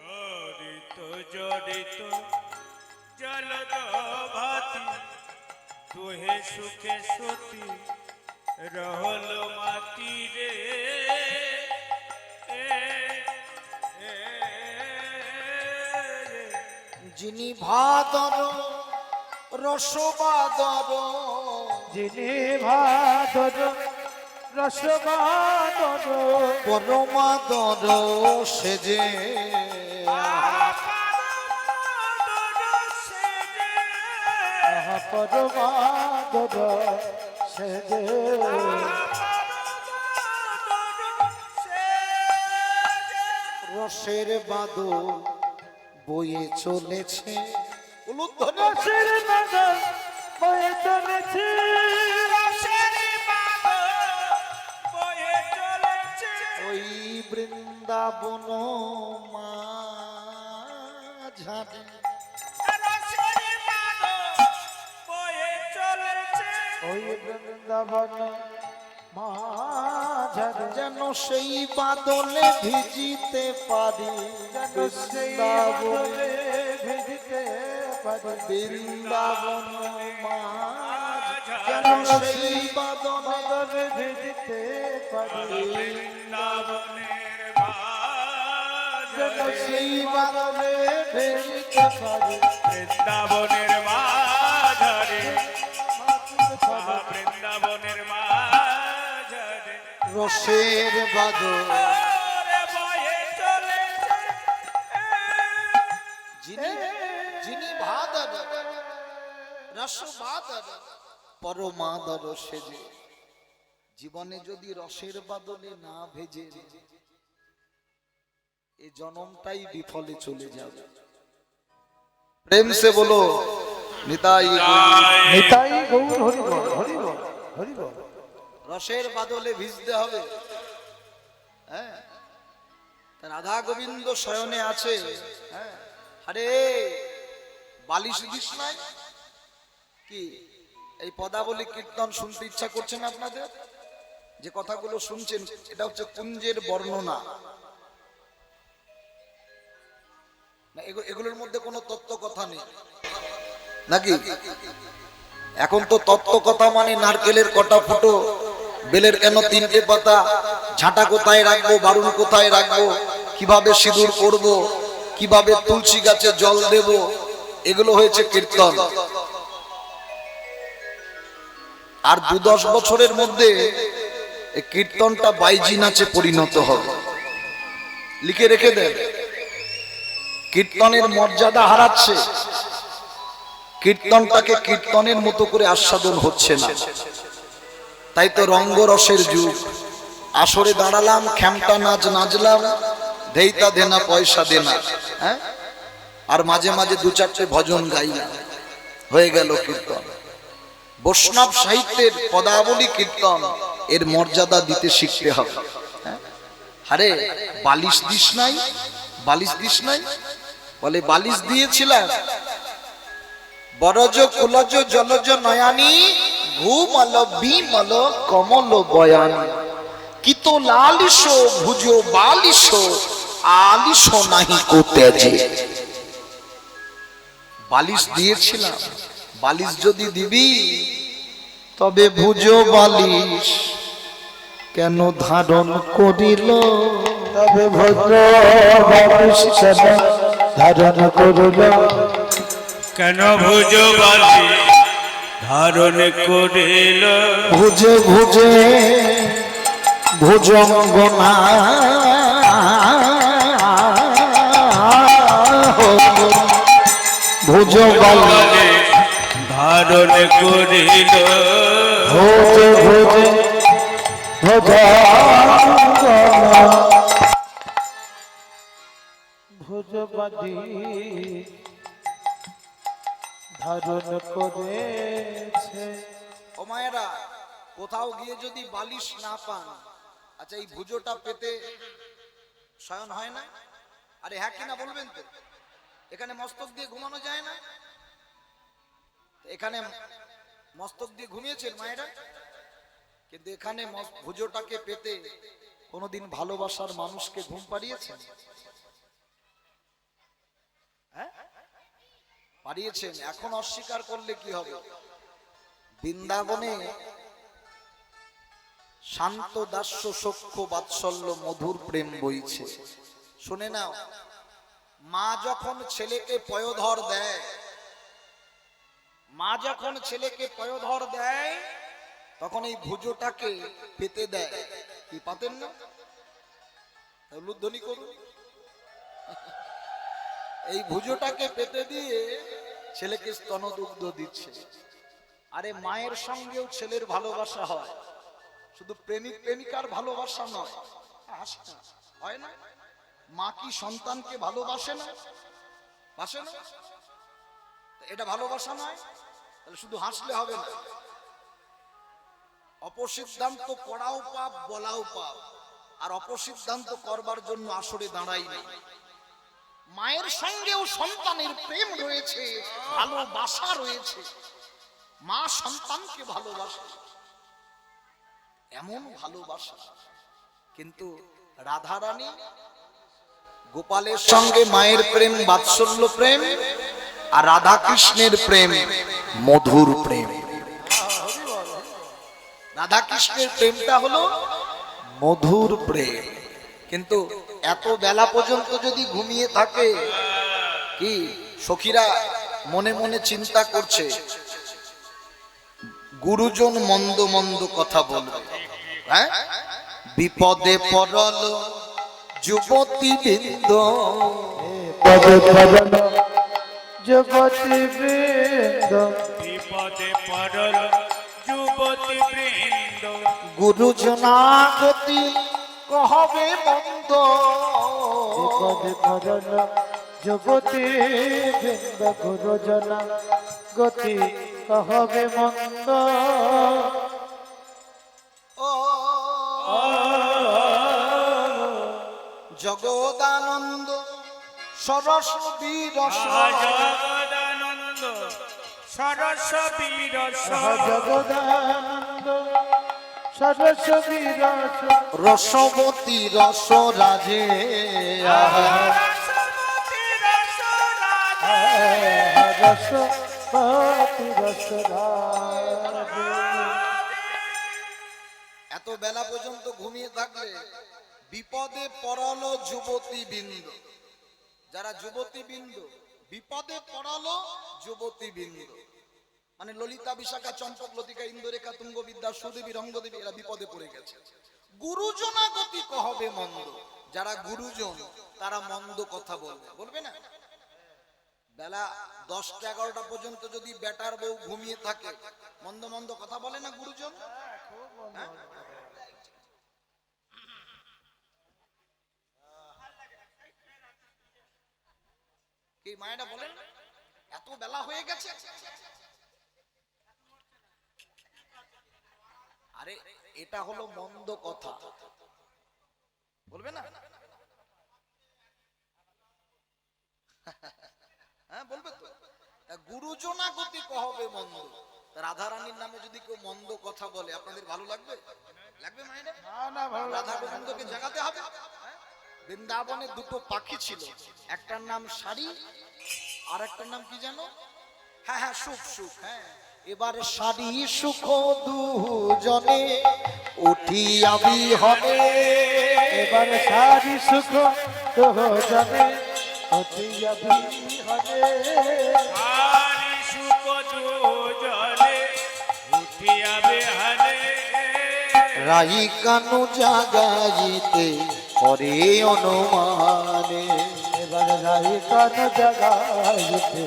তরিত জড়িত জলদ ভাতি তুহে সুখে সতী রহল মাতি রে যিনি ভাদর রসবাদর যিনি ভাদর রসবাদর পরমাদর সেজে পরমাদর সেজে রসের বাদল বয়ে চলেছে রসের বাদল বয়ে চলেছে ওই বৃন্দাবন মাঝারে ওই বৃন্দাবন মাঝারে যেন সেই বাদলে ভিজিতে পারি বৃন্দাবনে ভিজিতে পারি বৃন্দাবন যেন সেই বাদলে ভিজিতে পারি যেন সেই বাদলে ভিজিতে পারি বৃন্দাবনের মাঝারে বৃন্দাবনের মাঝারে রসের বাদল যিনি যিনি ভাদর রসবাদর পরমাদর সেজে জীবনে যদি রসের বাদলে না ভেজে এই জনমটাই বিফলে চলে যাবে। প্রেম সে বলো নিতাই গৌর। নিতাই গৌর হরি বল হরি বল হরি বল। রসের বাদলে ভিজতে হবে। হ্যাঁ, রাধা গোবিন্দ শয়নে আছে। হ্যাঁ, আরে বালিশ দিস নাই কি? এই পদাবলী কীর্তন শুনতে ইচ্ছা করছে না আপনাদের? যে কথাগুলো শুনছেন এটা হচ্ছে কুঞ্জের বর্ণনা না, এগুলোর মধ্যে কোনো তত্ত্ব কথা নেই নাকি? এখন তো তত্ত্ব কথা মানে নারকেলের কটা ফুটো, বেলের কেন তিনটে পাতা, ঝাঁটা কোথায় রাখবো, বারুণ কোথায় রাখবো, কিভাবে সিঁদুর করব, কিভাবে তুলসী গাছে জল দেব, এগুলো হয়েছে কীর্তন। আর 2-10 বছরের মধ্যে এই কীর্তনটা বাইজি নাচে পরিণত হবে। লিখে রেখে দেন, কীর্তনের মর্যাদা হারাচ্ছে, কীর্তনটাকে কীর্তনের মতো করে আস্বাদন হচ্ছে না। তাই তো রঙ্গরসের যুগ। আসরে দাঁড়ালাম, খ্যামটা নাচ নাচলাম, দেইতা দেনা পয়সা দেনা, হ্যাঁ, আর মাঝে মাঝে 2-4টে ভজন গাইলাম, হয়ে গেল কীর্তন। বৈষ্ণব সাহিত্যের পদাবলী কীর্তন, এর মর্যাদা দিতে শিখতে হবে। আরে বালিশ দিস নাই, বালিশ দিস নাই, বলে বালিশ দিয়েছিলাম। বরজ কুলজ জলজ নয়ানি ঘুমল বিমল কমল বয়ানি কিত লালিশ ভুজ বালিশ আলিশ নাহি কো তেজে। বালিশ দিয়েছিলাম, বালিশ যদি দিবি তবে ভুজ বালিশ কেন ধারণ করিল, তবে ভদ্র বালিশ কেন ধারণ করিল, কেন ভুজ বালি ধারণ করিল, ভুজে ভুজে ভুজঙ্গনা ভুজ বালি ধারণ করিল, ভোজে ভোজে ভোজঙ্গনা ভোজবাদী ধারণ করেছে। ও মায়েরা, কোথাও গিয়ে যদি বালিশ না পান, আচ্ছা এই ভুজোটা পেতে শয়ন হয় না? আরে হ্যাঁ কিনা বলবেন তো? এখানে মস্তক দিয়ে ঘুমানো যায় না? এখানে মস্তক দিয়ে ঘুমিয়েছেন মায়েরা, কিন্তু এখানে ভুজোটাকে পেতে কোনোদিন ভালোবাসার মানুষকে ঘুম পাড়িয়েছেন? হ্যাঁ পাড়িয়েছেন। এখন অস্বীকার করলে কি হবে? বৃন্দাবনে শান্ত দাস্য সখ্য বাৎসল্য মধুর প্রেম বইছে। শুনে নাও, মা যখন ছেলেকে পয়োধর দেয়, মা যখন ছেলেকে পয়োধর দেয়, তখন এই ভুজোটাকে পেতে দেয়। কি পাতেন না? উলুধ্বনি করুন। এই ভুজোটাকে পেতে দিয়ে ছেলেকে স্তনদুগ্ধ দিচ্ছে। আরে মায়ের সঙ্গেও ছেলের ভালোবাসা হয়, শুধু প্রেমিক প্রেমিকার ভালোবাসা নয়। হয় না? মা কি সন্তানকে ভালোবাসে না? বাসে না? এটা ভালোবাসা নয়? তাহলে শুধু হাসলে হবে না। অপসিদ্ধান্ত করাও পাপ, বলাও পাপ। আর অপসিদ্ধান্ত করবার জন্য আসরে দাঁড়াই না। মায়ের সঙ্গেও সন্তানের প্রেম রয়েছে, ভালোবাসা রয়েছে। মা সন্তানকে ভালোবাসে, এমন ভালোবাসা। কিন্তু রাধারানী গোপালের সঙ্গে মায়ের প্রেম বাৎসল্য প্রেম, আর রাধা কৃষ্ণের প্রেম মধুর প্রেম। রাধা কৃষ্ণের প্রেমটা হলো মধুর প্রেম। কিন্তু এত বেলা পর্যন্ত যদি ঘুমিয়ে থাকে, কি সখীরা মনে মনে চিন্তা করছে, গুরুজন মন্দ মন্দ কথা বলবে। হ্যাঁ, বিপদে পড়ল যুবতী বৃন্দ, যুবতী বৃন্দ, বিপদে পড়ল যুবতী বৃন্দ, গুরুজনা গতি কহবে মন্দ। বিপদে পড়ল যুবতী বৃন্দ, গুরুজনা গতি কহবে মন্দ। ও জগদানন্দ সরস বীরস, জগদানন্দ সরস বীরস, জগদানন্দ সরস বীরস, রসমতী রস রাজে, রসমতী রস রাধে, রসমতী রস রাধে। এত বেলা পর্যন্ত ঘুমিয়ে থাকলে বিপদে পড়ালো যুবতী বিন্দু। যারা যুবতী বিন্দু, বিপদে পড়ালো যুবতী বিন্দু, মানে ললিতা, বিশাখা, চম্পক, লতিকা, ইন্দুরেখা, তুঙ্গ, বিদ্যা, সুদেবী, রঙ্গদেবী, এরা বিপদে পড়ে গেছে। গুরুজনা গতি কহবে মন্দ। যারা গুরুজন তারা মন্দ কথা বলবে, বলবে না? বেলা 10টা-11টা পর্যন্ত যদি বেটার বউ ঘুমিয়ে থাকে, মন্দ মন্দ কথা বলে না গুরুজন? হ্যাঁ? কি মায়েরা বলেন, এত বেলা হয়ে গেছে। আরে এটা হলো মন্দ কথা, বলবে না? হ্যাঁ বলবে তো। গুরুজনা গতি কহবে মন্দ। রাধারানীর নামে যদি কেউ মন্দ কথা বলে, আপনাদের ভালো লাগবে? লাগবে মায়েরা? না ভালো রাধা গোবিন্দকে জাগাতে হবে। বৃন্দাবনে দুটো পাখি ছিল, একটার নাম শাড়ি আর একটার নাম কি জানো? হ্যাঁ হ্যাঁ, সুখ সুখ। হ্যাঁ, এবারে শাড়ি সুখ দুজনে উঠিয়া বিহনে, এবার সারি সুখ দুজনে উঠিয়া বিহনে, হারি সুখ দুজনে উঠিয়া বিহনে, রাই কানু জাগাইতে করে অনুমানে। এবার রাই কান জাগাইতে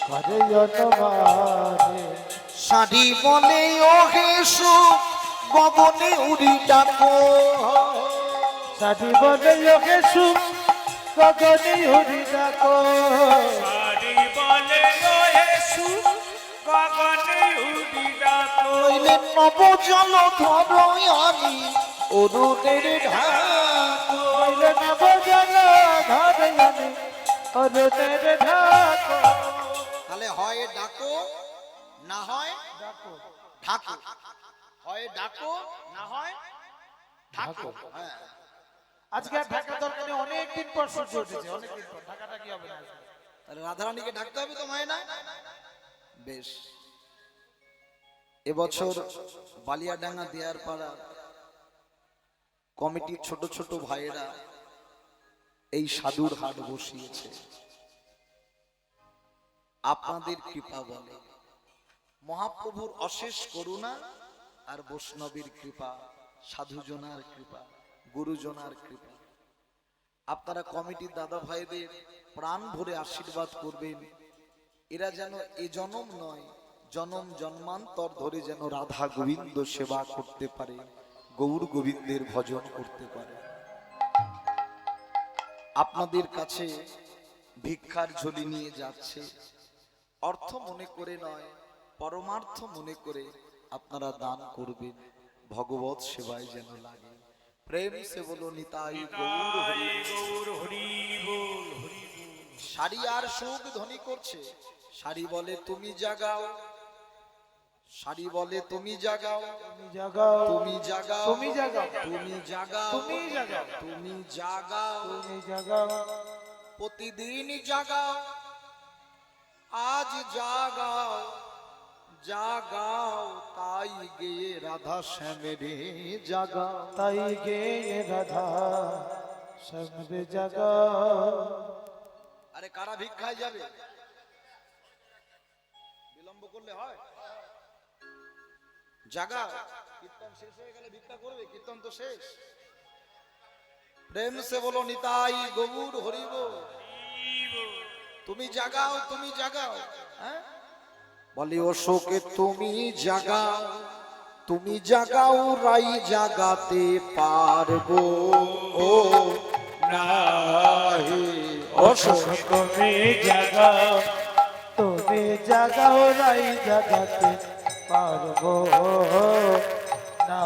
করে অনুমানে, শাড়ি বলে ওহে সুখ গগনে উড়ি ডাকো, সারি বলে ওকে সুখ গগনে উড়ি ডাকো, হারি বলে ওহে সুখ গগনে উড়ি ডাকো, নইলে নব জল ধর আমি অরুণের ঢাক, নব অরুণের ঢাকো তাহলে হয় ডাকো না হয় ডাকো ঢাকো, হয় ডাকো না হয় ঢাকো। হ্যাঁ, আজকে আর ঢাকা দরকার নেই, অনেকদিন পর সূর্য উঠেছে, অনেকদিন পর ঢাকাটা কি হবে না তাহলে রাধারানীকে ডাকতে হবে তো হয় না? বেশ, এবছর বালিয়াডাঙ্গা দেয়ার পাড়া কমিটির ছোট ছোট ভাইয়েরা এই সাধুর হাট বসিয়েছে। আপনাদের কৃপা বলে, মহাপ্রভুর অশেষ করুণা আর বৈষ্ণবের কৃপা, সাধুজনার কৃপা, গুরুজনার কৃপা। আপনারা কমিটির দাদা ভাইদের প্রাণ ভরে আশীর্বাদ করবেন, এরা যেন এ জনম নয় জনম জন্মান্তর ধরে যেন রাধা গোবিন্দ সেবা করতে পারে, গৌর গোবিন্দের ভজন করতে পারে। আপনাদের কাছে ভিক্ষার ঝুলি নিয়ে যাচ্ছে, অর্থ মনে করে নয়, পরমার্থ মনে করে আপনারা দান করবেন, ভগবত সেবায় যেন লাগে। প্রেম সে বলো নিতাই গৌর হরি। গৌর হরি বল, হরি বল। শাড়ি আর সুখ ধ্বনি করছে, শাড়ি বলে তুমি জাগাও, শাড়ি বলে তুমি জাগাও, তুমি জাগাও তুমি জাগাও, তুমি জাগাও তুমি জাগাও, তুমি জাগাও তুমি জাগাও, তুমি জাগাও প্রতিদিন জাগাও, আজ জাগাও, জাগাও তাই গিয়ে রাধা শ্যামের জাগাও। তাই গে রাধা শ্যামরে জাগাও। আরে কারা ভিক্ষায় যাবে? বিলম্ব করলে হয়? জাগাও, কীর্তন শেষ হয়ে গেলে ভিক্ষা করবে, কীর্তন তো শেষ। প্রেম সে বলো নিতাই গৌর হরি বল। তুমি জাগাও, তুমি জাগাও, হ্যাঁ বলে অশোকে তুমি জাগাও, তুমি জাগাও রাই জাগাতে পারবো ও নাহি। অশোক তুমি জাগাও, তুমি জাগাও রাই জাগাতে পারবো না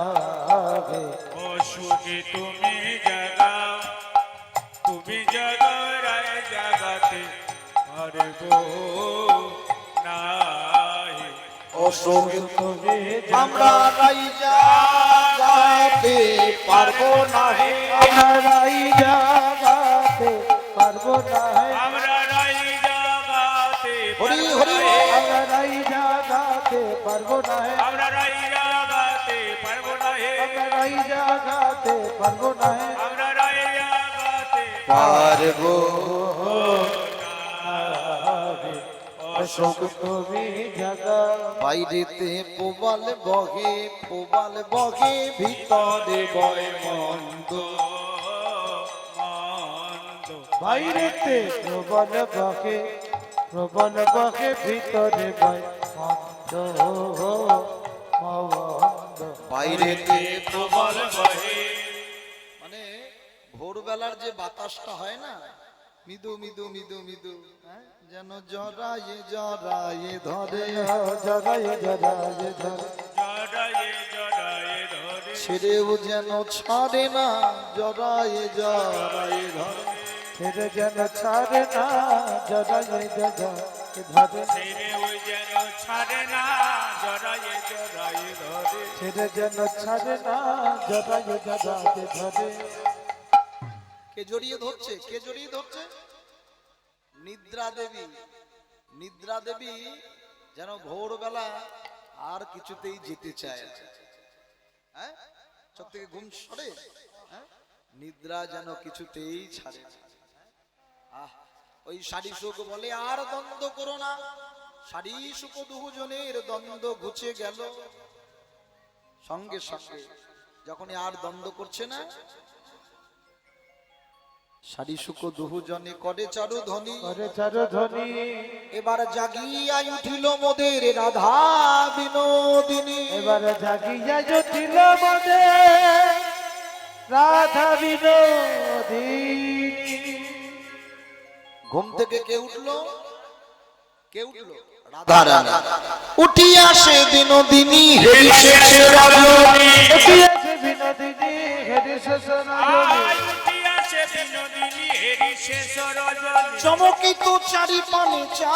রে। অশোকে তুমি জাগাও, তুমি জাগাও রায় জাগাতে পারবো না। অশোক তুমি আমরা রাই জাগাতে পারবো না হে। আমরা রাই জাগাতে পারবো না হে। আমরা রাই জাগাতে হরি পারবো হরি না হে। আমরা রাই জাগাতে পারবো না হে। আমরা রাই জাগাতে পারবো না হে। আমরা রাই জাগাতে পারবো না হে। আমরা রাই জাগাতে পারবো অশোক তুমি জাগাও, বাইরেতে প্রবাল বহে, প্রবাল বহে ভিতরে বয় মন্দ। মন্দ বাইরেতে প্রবল বকে, প্রবল বকে ভিতরে বয় মন্দ মন্দ। বাইরেতে প্রবাল বহে মানে ভোরবেলার যে বাতাসটা হয় না, মৃদু মৃদু মৃদু মৃদু, হ্যাঁ, যেন জড়ায়ে জড়ায়ে ধরে, জগায় জগায় ধরে, জড়ায়ে জড়ায়ে ধরে। ছেড়েও যেন ছাড়ে না, জড়ায়ে জড়ায়ে ধরে। ছেড়ে যেন ছাড়ে না, জগায় জগায় ধরে। ছেড়ে ওই যেন ছাড়ে না, জড়ায়ে জড়ায়ে ধরে। ছেড়ে যেন ছাড়ে না, জগায় জগায় ধরে। কে জড়িয়ে ধরছে? কে জড়িয়ে ধরছে? নিদ্রা দেবী। নিদ্রা দেবী যেন ভোরবেলা আর কিছুতেই যেতে চায় না, হ্যাঁ, চোখ থেকে ঘুম সরে, হ্যাঁ, নিদ্রা যেন কিছুতেই ছাড়ে না। আহ, ওই শাড়ি সুখ বলে আর দ্বন্দ্ব করো না, শাড়ি সুখ দুজনের দ্বন্দ্ব ঘুচে গেল। সঙ্গে সঙ্গে যখন আর দ্বন্দ্ব করছে না, শাড়ি সুখ দুজনে করে চারু ধ্বনি। করে চারু ধ্বনি, এবার জাগিয়া উঠিল মোদের রাধা বিনোদিনী। এবার জাগিয়া জটিল মনে রাধা বিনোদিনী। ঘুম থেকে কে উঠলো? কে উঠলো? রাধা রানী। উঠিয়া সে বিনোদিনী হেরি শেষে রজনী। উঠিয়াছে বিনোদিনী হেরি শেষ রজনী। আয় উঠিয়াছে বিনোদিনী হেরি শেষ রজনী চমকিত চারি পানে চা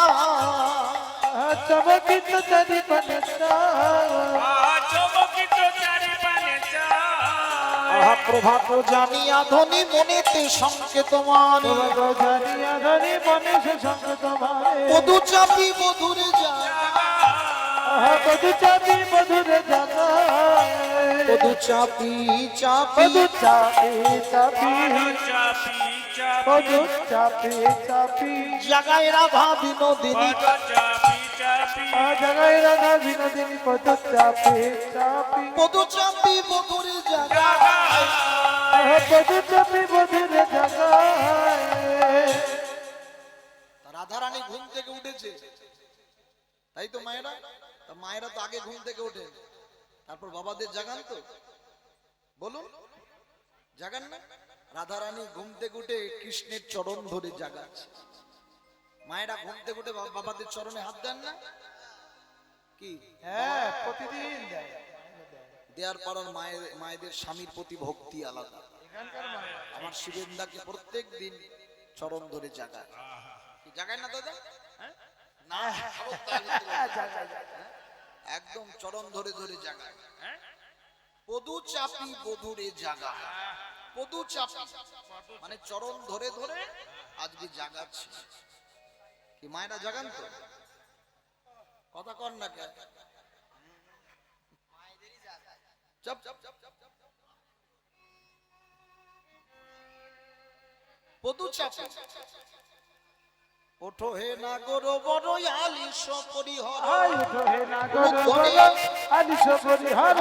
চমকিত চারি পানে চমকিত চারিপানে আহা প্রভাত জানিয়া ধ্বনি মনেতে সংকেত মানে জানিয়া ধরি মনে সে সঙ্গ তোমারে মধু চাপি মধুরে যা মধু চাপি মধুরে জানা মধু চাপি চাপি মধু চাপি চাপি চাপি মধু চাপি চাপি জাগায় রাধা বিনোদিনী চাপি চাপি জগাই রাধা বিনোদিনী মধু চাপি চাপি মধু চাপি মধুরে জাগা মধু চাপি মধুরে জাগায় রাধা রানী ঘুম থেকে উঠেছে তাই তো মায়েরা তা মায়েরা তো আগে ঘুম থেকে ওঠে তারপর বাবাদের জাগান তো বলুন জাগান না রাধা রানী ঘুম থেকে উঠে কৃষ্ণের চরণ ধরে জাগাচ্ছে মায়েরা ঘুম থেকে উঠে বাবাদের চরণে হাত দেন না কি হ্যাঁ প্রতিদিন দেয় দেয়ার পাড়ার মায়েদের স্বামীর প্রতি ভক্তি আলাদা আমার শিবেন্দাকে প্রত্যেক দিন চরণ ধরে জাগায় কি জাগায় না দাদা হ্যাঁ? না একদম চরণ ধরে ধরে জাগায় পদু চাপি বধুরে জাগা পদু চাপি মানে চরণ ধরে ধরে আজকে জাগাচ্ছে কি মায়েরা জাগান তো কথা কর না কে চপ পদু চাপি ওঠো হে নাগর বড় আলিশ পরিহর আই উঠো হে নাগর বড় আলিশ পরিহার